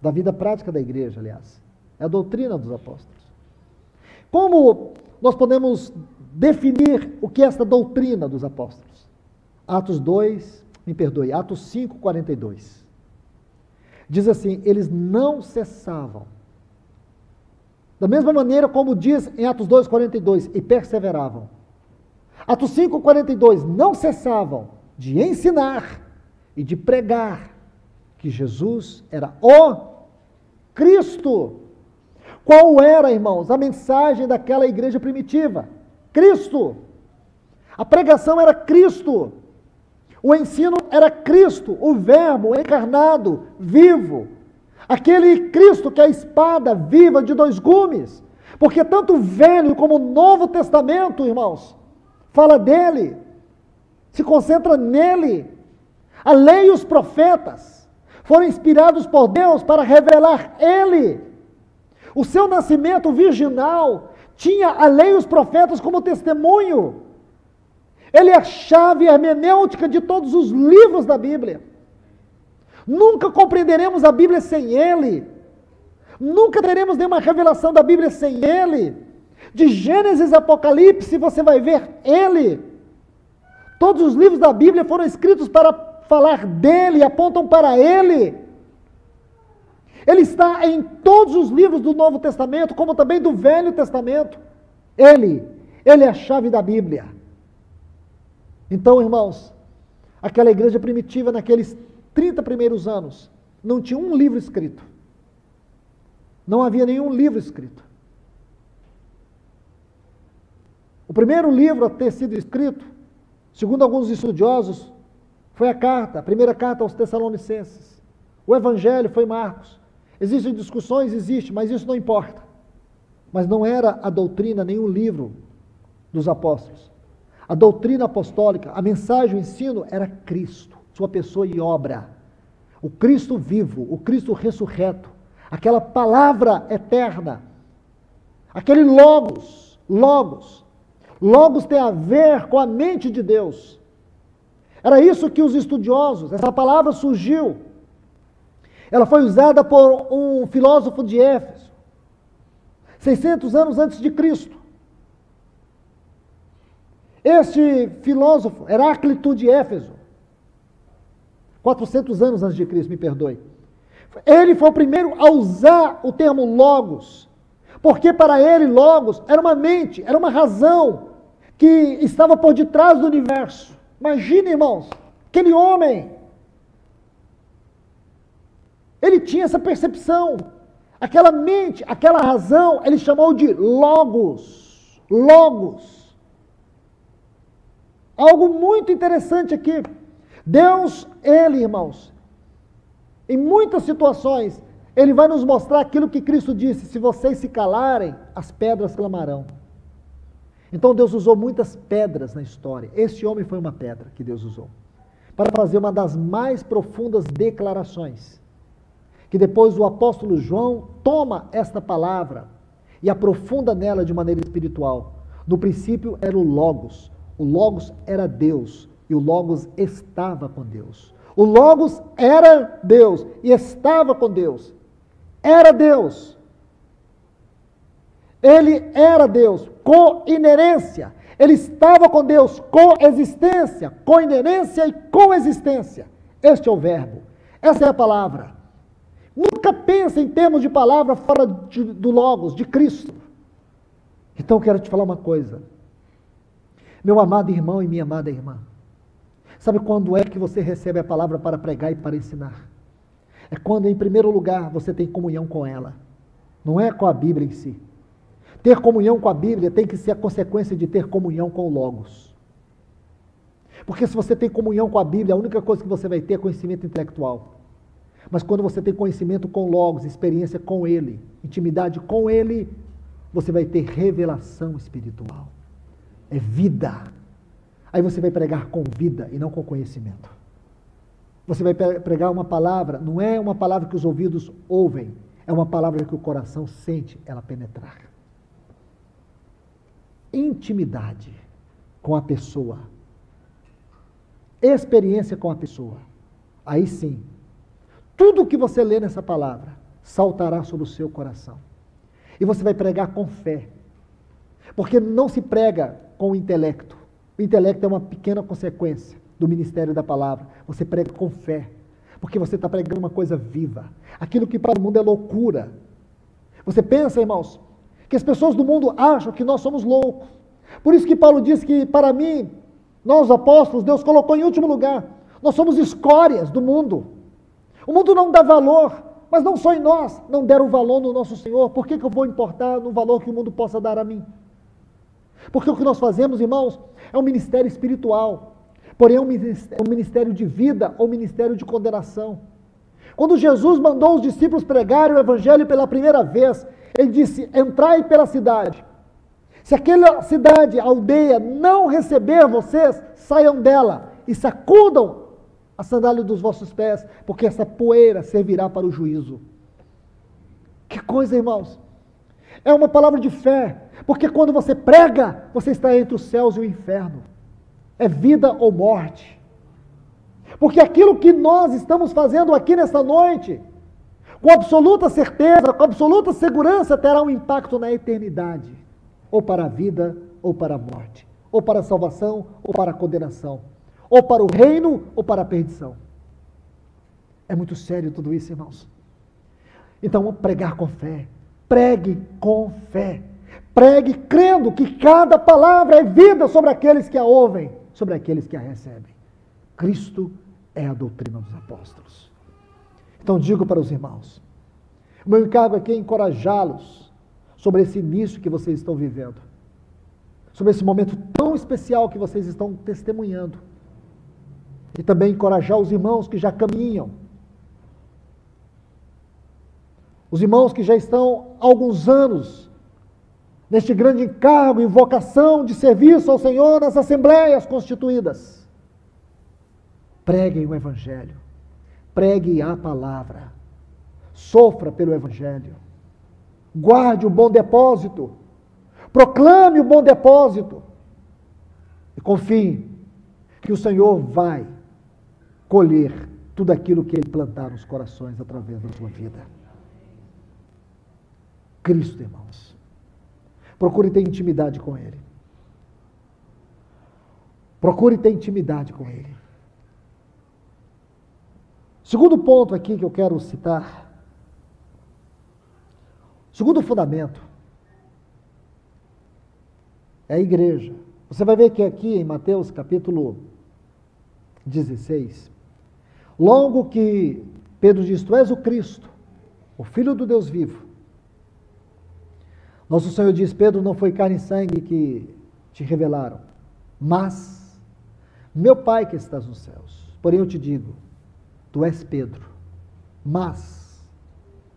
da vida prática da igreja, aliás, é a doutrina dos apóstolos. Como nós podemos definir o que é esta doutrina dos apóstolos? Atos 5, 42. Diz assim, eles não cessavam. Da mesma maneira como diz em Atos 2, 42, e perseveravam. Atos 5, 42, não cessavam de ensinar e de pregar que Jesus era o Cristo. Qual era, irmãos, a mensagem daquela igreja primitiva? Cristo. A pregação era Cristo. O ensino era Cristo, o Verbo encarnado, vivo. Aquele Cristo que é a espada viva de dois gumes. Porque tanto o Velho como o Novo Testamento, irmãos, fala dele, se concentra nele. A lei e os profetas foram inspirados por Deus para revelar ele. O seu nascimento virginal tinha a lei e os profetas como testemunho. Ele é a chave hermenêutica de todos os livros da Bíblia. Nunca compreenderemos a Bíblia sem ele. Nunca teremos nenhuma revelação da Bíblia sem ele. De Gênesis a Apocalipse você vai ver ele. Todos os livros da Bíblia foram escritos para falar dele, apontam para ele. Ele está em todos os livros do Novo Testamento, como também do Velho Testamento. Ele é a chave da Bíblia. Então, irmãos, aquela igreja primitiva, naqueles 30 primeiros anos, não tinha um livro escrito. Não havia nenhum livro escrito. O primeiro livro a ter sido escrito, segundo alguns estudiosos, foi a primeira carta aos Tessalonicenses. O Evangelho foi Marcos. Existem discussões, mas isso não importa. Mas não era a doutrina, nenhum livro dos apóstolos. A doutrina apostólica, a mensagem, o ensino era Cristo, sua pessoa e obra. O Cristo vivo, o Cristo ressurreto, aquela palavra eterna, aquele Logos. Logos tem a ver com a mente de Deus. Era isso que os estudiosos, essa palavra surgiu. Ela foi usada por um filósofo de Éfeso, 600 anos antes de Cristo. Este filósofo, Heráclito de Éfeso, 400 anos antes de Cristo, me perdoe. Ele foi o primeiro a usar o termo logos, porque para ele logos era uma mente, era uma razão que estava por detrás do universo. Imagine, irmãos, aquele homem, ele tinha essa percepção. Aquela mente, aquela razão, ele chamou de logos. Logos. Algo muito interessante aqui. Deus, ele, irmãos, em muitas situações, ele vai nos mostrar aquilo que Cristo disse: se vocês se calarem, as pedras clamarão. Então Deus usou muitas pedras na história. Este homem foi uma pedra que Deus usou para fazer uma das mais profundas declarações, que depois o apóstolo João toma esta palavra e aprofunda nela de maneira espiritual. No princípio era o Logos era Deus, e o Logos estava com Deus. O Logos era Deus e estava com Deus. Era Deus. Ele era Deus, co-inerência. Ele estava com Deus, coexistência, co-inerência e coexistência. Este é o verbo. Essa é a palavra. Nunca pense em termos de palavra fora do Logos, de Cristo. Então eu quero te falar uma coisa. Meu amado irmão e minha amada irmã, sabe quando é que você recebe a palavra para pregar e para ensinar? É quando, em primeiro lugar, você tem comunhão com ela. Não é com a Bíblia em si. Ter comunhão com a Bíblia tem que ser a consequência de ter comunhão com o Logos. Porque se você tem comunhão com a Bíblia, a única coisa que você vai ter é conhecimento intelectual. Mas quando você tem conhecimento com o Logos, experiência com Ele, intimidade com Ele, você vai ter revelação espiritual. É vida. Aí você vai pregar com vida e não com conhecimento. Você vai pregar uma palavra, não é uma palavra que os ouvidos ouvem, é uma palavra que o coração sente ela penetrar. Intimidade com a pessoa. Experiência com a pessoa. Aí sim, tudo o que você lê nessa palavra saltará sobre o seu coração. E você vai pregar com fé. Porque não se prega com o intelecto. O intelecto é uma pequena consequência do ministério da palavra. Você prega com fé. Porque você está pregando uma coisa viva. Aquilo que para o mundo é loucura. Você pensa, irmãos, que as pessoas do mundo acham que nós somos loucos. Por isso que Paulo diz que, para mim, nós apóstolos, Deus colocou em último lugar. Nós somos escórias do mundo. O mundo não dá valor, mas não só em nós não deram valor no nosso Senhor. Por que eu vou importar no valor que o mundo possa dar a mim? Porque o que nós fazemos, irmãos, é um ministério espiritual. Porém, é um ministério de vida ou ministério de condenação. Quando Jesus mandou os discípulos pregarem o Evangelho pela primeira vez, ele disse: entrai pela cidade. Se aquela cidade, aldeia, não receber vocês, saiam dela e sacudam a sandália dos vossos pés, porque essa poeira servirá para o juízo. Que coisa, irmãos! É uma palavra de fé, porque quando você prega, você está entre os céus e o inferno. É vida ou morte. Porque aquilo que nós estamos fazendo aqui nesta noite, com absoluta certeza, com absoluta segurança, terá um impacto na eternidade. Ou para a vida, ou para a morte. Ou para a salvação, ou para a condenação. Ou para o reino, ou para a perdição. É muito sério tudo isso, irmãos. Então, vamos pregar com fé. Pregue com fé. Pregue crendo que cada palavra é vida sobre aqueles que a ouvem, sobre aqueles que a recebem. Cristo é a doutrina dos apóstolos. Então digo para os irmãos, o meu encargo aqui é encorajá-los sobre esse início que vocês estão vivendo, sobre esse momento tão especial que vocês estão testemunhando, e também encorajar os irmãos que já caminham, os irmãos que já estão há alguns anos neste grande encargo e vocação de serviço ao Senhor nas assembleias constituídas. Preguem o Evangelho, pregue a palavra, sofra pelo Evangelho, guarde o bom depósito, proclame o bom depósito e confie que o Senhor vai colher tudo aquilo que Ele plantar nos corações através da sua vida. Cristo, irmãos, procure ter intimidade com Ele. Procure ter intimidade com Ele. Segundo ponto aqui que eu quero citar, segundo fundamento, é a igreja. Você vai ver que aqui em Mateus capítulo 16, logo que Pedro diz: tu és o Cristo, o Filho do Deus vivo, Nosso Senhor diz: Pedro, não foi carne e sangue que te revelaram, mas meu Pai que estás nos céus. Porém eu te digo, tu és Pedro, mas,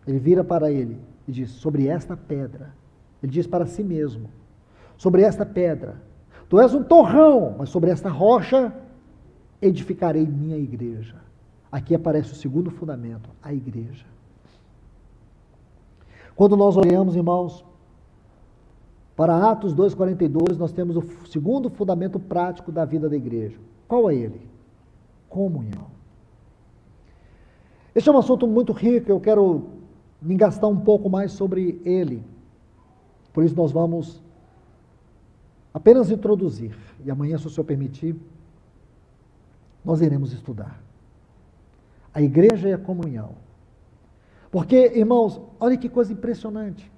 ele vira para ele e diz: sobre esta pedra, ele diz para si mesmo, sobre esta pedra, tu és um torrão, mas sobre esta rocha edificarei minha igreja. Aqui aparece o segundo fundamento, a igreja. Quando nós olhamos, irmãos, para Atos 2,42, nós temos o segundo fundamento prático da vida da igreja. Qual é ele? Comunhão. Este é um assunto muito rico, eu quero me gastar um pouco mais sobre ele. Por isso nós vamos apenas introduzir. E amanhã, se o Senhor permitir, nós iremos estudar. A igreja e a comunhão. Porque, irmãos, olha que coisa impressionante.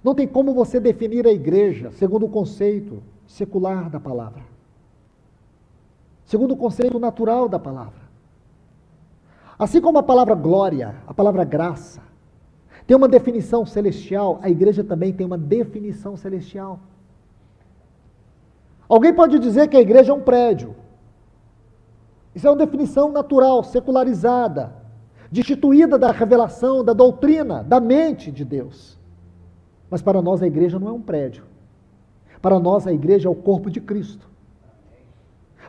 Não tem como você definir a igreja segundo o conceito secular da palavra. Segundo o conceito natural da palavra. Assim como a palavra glória, a palavra graça, tem uma definição celestial, a igreja também tem uma definição celestial. Alguém pode dizer que a igreja é um prédio. Isso é uma definição natural, secularizada, destituída da revelação, da doutrina, da mente de Deus. Mas para nós a igreja não é um prédio. Para nós a igreja é o corpo de Cristo.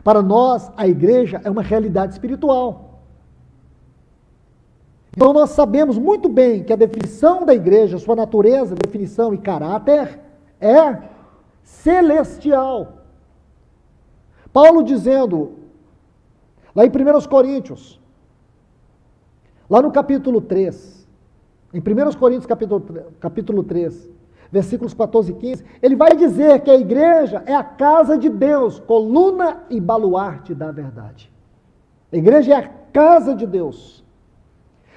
Para nós a igreja é uma realidade espiritual. Então nós sabemos muito bem que a definição da igreja, sua natureza, definição e caráter é celestial. Paulo dizendo, lá em 1 Coríntios, lá no capítulo 3, em 1 Coríntios capítulo 3, versículos 14 e 15, ele vai dizer que a igreja é a casa de Deus, coluna e baluarte da verdade. A igreja é a casa de Deus.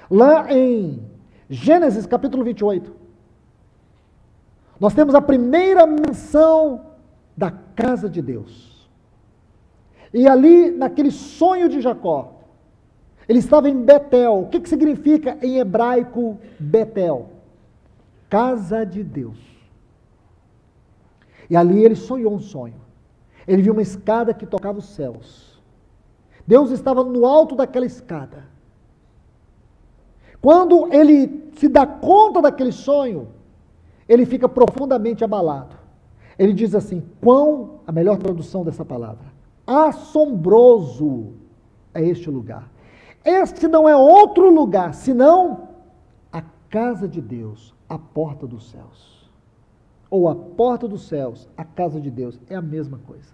Lá em Gênesis capítulo 28, nós temos a primeira menção da casa de Deus. E ali, naquele sonho de Jacó, ele estava em Betel. O que significa em hebraico Betel? Casa de Deus. E ali ele sonhou um sonho. Ele viu uma escada que tocava os céus. Deus estava no alto daquela escada. Quando ele se dá conta daquele sonho, ele fica profundamente abalado. Ele diz assim, a melhor tradução dessa palavra, assombroso é este lugar. Este não é outro lugar, senão a casa de Deus, a porta dos céus. Ou a porta dos céus, a casa de Deus, é a mesma coisa.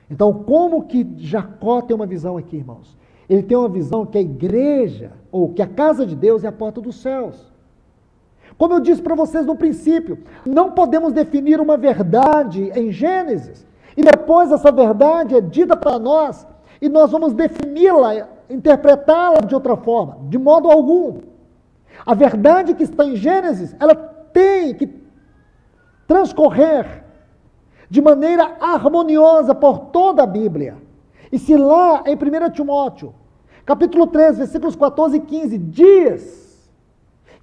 Então, como que Jacó tem uma visão aqui, irmãos? Ele tem uma visão que a igreja, ou que a casa de Deus é a porta dos céus. Como eu disse para vocês no princípio, não podemos definir uma verdade em Gênesis, e depois essa verdade é dita para nós, e nós vamos defini-la, interpretá-la de outra forma, de modo algum. A verdade que está em Gênesis, ela tem que transcorrer de maneira harmoniosa por toda a Bíblia. E se lá em 1 Timóteo, capítulo 3, versículos 14 e 15, diz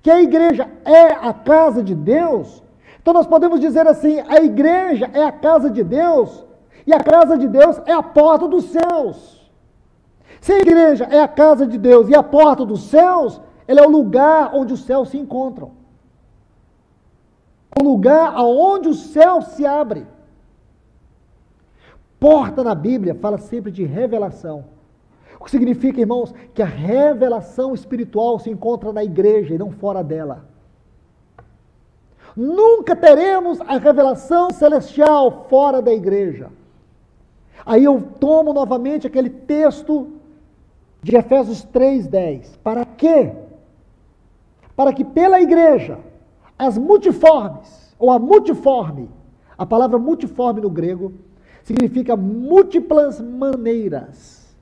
que a igreja é a casa de Deus, então nós podemos dizer assim, a igreja é a casa de Deus, e a casa de Deus é a porta dos céus. Se a igreja é a casa de Deus e a porta dos céus, ela é o lugar onde os céus se encontram. O lugar aonde o céu se abre. Porta na Bíblia fala sempre de revelação. O que significa, irmãos, que a revelação espiritual se encontra na igreja e não fora dela. Nunca teremos a revelação celestial fora da igreja. Aí eu tomo novamente aquele texto de Efésios 3:10. Para quê? Para que pela igreja, as multiformes, ou a multiforme, a palavra multiforme no grego, significa múltiplas maneiras.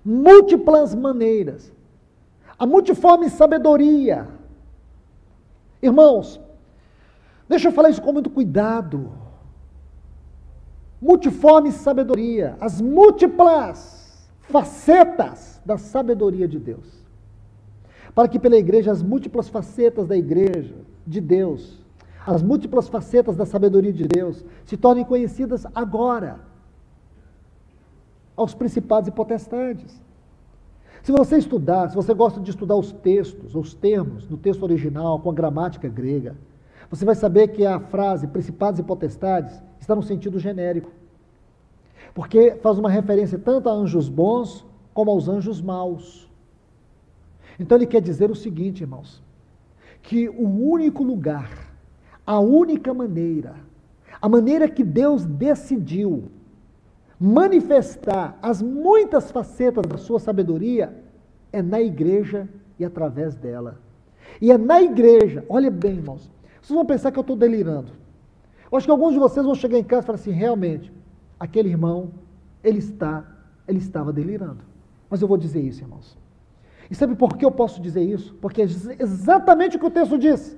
Múltiplas maneiras. A multiforme sabedoria. Irmãos, deixa eu falar isso com muito cuidado. Multiforme sabedoria. As múltiplas facetas da sabedoria de Deus. Para que pela igreja, as múltiplas facetas da igreja de Deus, as múltiplas facetas da sabedoria de Deus, se tornem conhecidas agora aos principados e potestades. Se você estudar, se você gosta de estudar os textos, os termos no texto original, com a gramática grega, você vai saber que a frase principados e potestades está no sentido genérico. Porque faz uma referência tanto a anjos bons como aos anjos maus. Então ele quer dizer o seguinte, irmãos, que o único lugar, a única maneira, a maneira que Deus decidiu manifestar as muitas facetas da sua sabedoria é na igreja e através dela. E é na igreja, olha bem, irmãos, vocês vão pensar que eu estou delirando. Eu acho que alguns de vocês vão chegar em casa e falar assim, realmente, aquele irmão, ele estava delirando. Mas eu vou dizer isso, irmãos. E sabe por que eu posso dizer isso? Porque é exatamente o que o texto diz.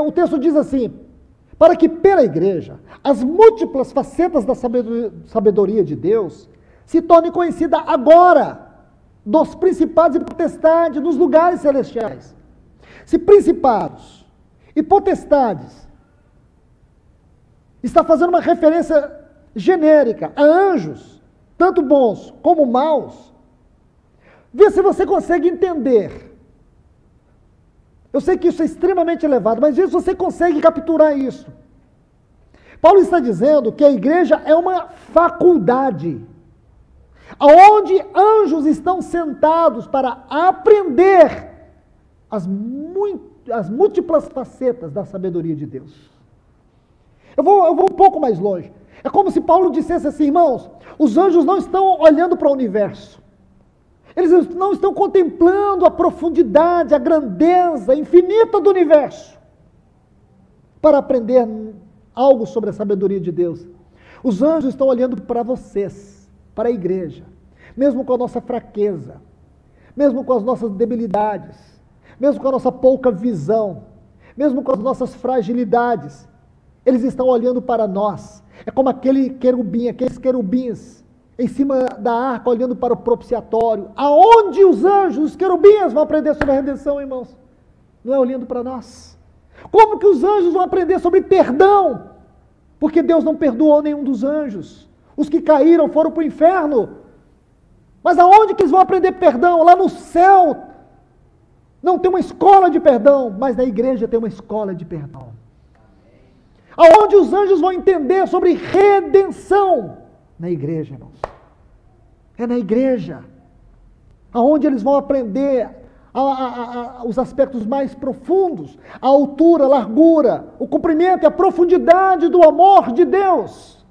O texto diz assim, para que pela igreja, as múltiplas facetas da sabedoria de Deus se tornem conhecidas agora, dos principados e potestades, nos lugares celestiais. Se principados e potestades está fazendo uma referência genérica a anjos, tanto bons como maus, vê se você consegue entender. Eu sei que isso é extremamente elevado, mas vê se você consegue capturar isso. Paulo está dizendo que a igreja é uma faculdade, onde anjos estão sentados para aprender as múltiplas facetas da sabedoria de Deus. Eu vou um pouco mais longe. É como se Paulo dissesse assim, irmãos, os anjos não estão olhando para o universo. Eles não estão contemplando a profundidade, a grandeza infinita do universo para aprender algo sobre a sabedoria de Deus. Os anjos estão olhando para vocês, para a igreja, mesmo com a nossa fraqueza, mesmo com as nossas debilidades, mesmo com a nossa pouca visão, mesmo com as nossas fragilidades. Eles estão olhando para nós. É como aqueles querubins em cima da arca, olhando para o propiciatório. Aonde os anjos, os querubins vão aprender sobre a redenção, irmãos? Não é olhando para nós. Como que os anjos vão aprender sobre perdão? Porque Deus não perdoou nenhum dos anjos. Os que caíram foram para o inferno. Mas aonde que eles vão aprender perdão? Lá no céu não tem uma escola de perdão, mas na igreja tem uma escola de perdão. Aonde os anjos vão entender sobre redenção? Na igreja, irmãos. É na igreja. Aonde eles vão aprender os aspectos mais profundos, a altura, a largura, o comprimento e a profundidade do amor de Deus.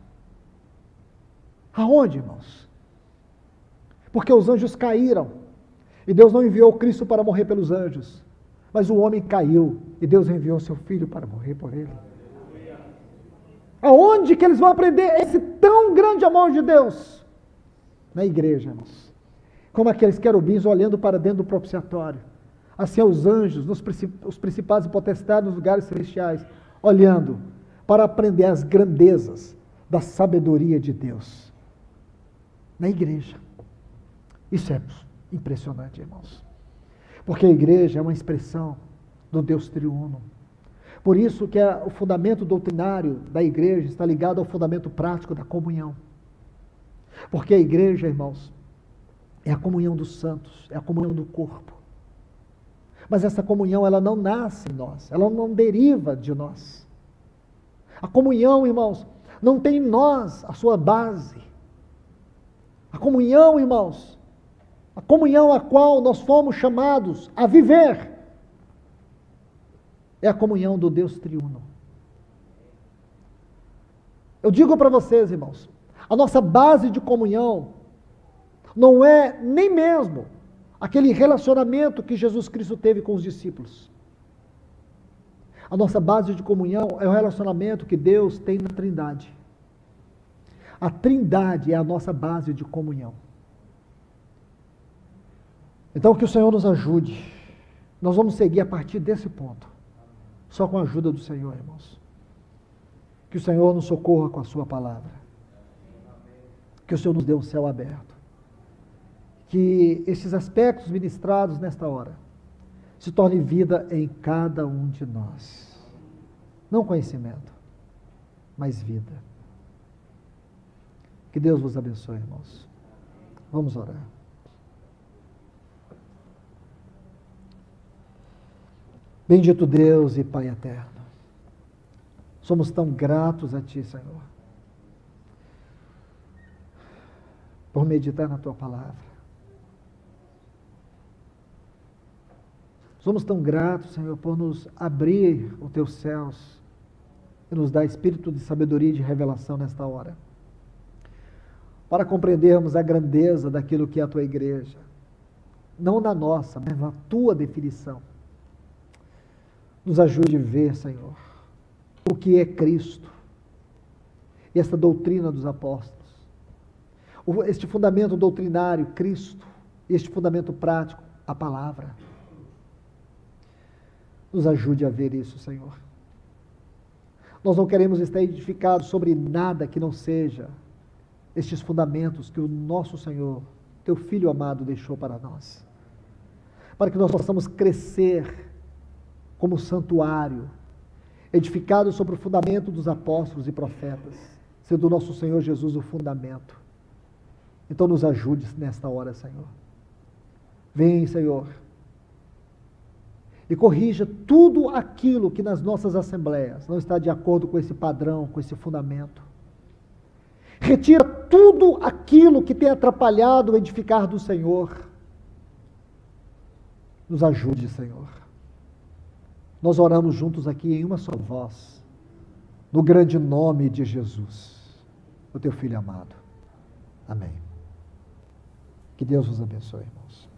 Aonde, irmãos? Porque os anjos caíram e Deus não enviou Cristo para morrer pelos anjos, mas o homem caiu e Deus enviou seu filho para morrer por ele. Aonde que eles vão aprender esse tão grande amor de Deus? Na igreja, irmãos. Como aqueles querubins olhando para dentro do propiciatório. Assim os anjos, os principados e potestades nos lugares celestiais, olhando para aprender as grandezas da sabedoria de Deus. Na igreja. Isso é impressionante, irmãos. Porque a igreja é uma expressão do Deus triuno. Por isso que o fundamento doutrinário da igreja está ligado ao fundamento prático da comunhão. Porque a igreja, irmãos, é a comunhão dos santos, é a comunhão do corpo. Mas essa comunhão, ela não nasce em nós, ela não deriva de nós. A comunhão, irmãos, não tem em nós a sua base. A comunhão, irmãos, a comunhão a qual nós fomos chamados a viver, é a comunhão do Deus triuno. Eu digo para vocês, irmãos, a nossa base de comunhão não é nem mesmo aquele relacionamento que Jesus Cristo teve com os discípulos. A nossa base de comunhão é o relacionamento que Deus tem na Trindade. A Trindade é a nossa base de comunhão. Então que o Senhor nos ajude. Nós vamos seguir a partir desse ponto. Só com a ajuda do Senhor, irmãos. Que o Senhor nos socorra com a sua palavra. Que o Senhor nos dê um céu aberto. Que esses aspectos ministrados nesta hora se torne vida em cada um de nós. Não conhecimento, mas vida. Que Deus vos abençoe, irmãos. Vamos orar. Bendito Deus e Pai eterno, somos tão gratos a Ti, Senhor, por meditar na Tua palavra. Somos tão gratos, Senhor, por nos abrir os Teus céus e nos dar espírito de sabedoria e de revelação nesta hora, para compreendermos a grandeza daquilo que é a Tua igreja, não na nossa, mas na Tua definição. Nos ajude a ver, Senhor, o que é Cristo e esta doutrina dos apóstolos, este fundamento doutrinário, Cristo, e este fundamento prático, a palavra. Nos ajude a ver isso, Senhor. Nós não queremos estar edificados sobre nada que não seja estes fundamentos que o nosso Senhor, Teu Filho amado, deixou para nós, para que nós possamos crescer como santuário, edificado sobre o fundamento dos apóstolos e profetas, sendo o nosso Senhor Jesus o fundamento. Então nos ajude nesta hora, Senhor. Vem, Senhor, e corrija tudo aquilo que nas nossas assembleias não está de acordo com esse padrão, com esse fundamento. Retira tudo aquilo que tem atrapalhado o edificar do Senhor. Nos ajude, Senhor. Nós oramos juntos aqui em uma só voz, no grande nome de Jesus, o Teu Filho amado. Amém. Que Deus vos abençoe, irmãos.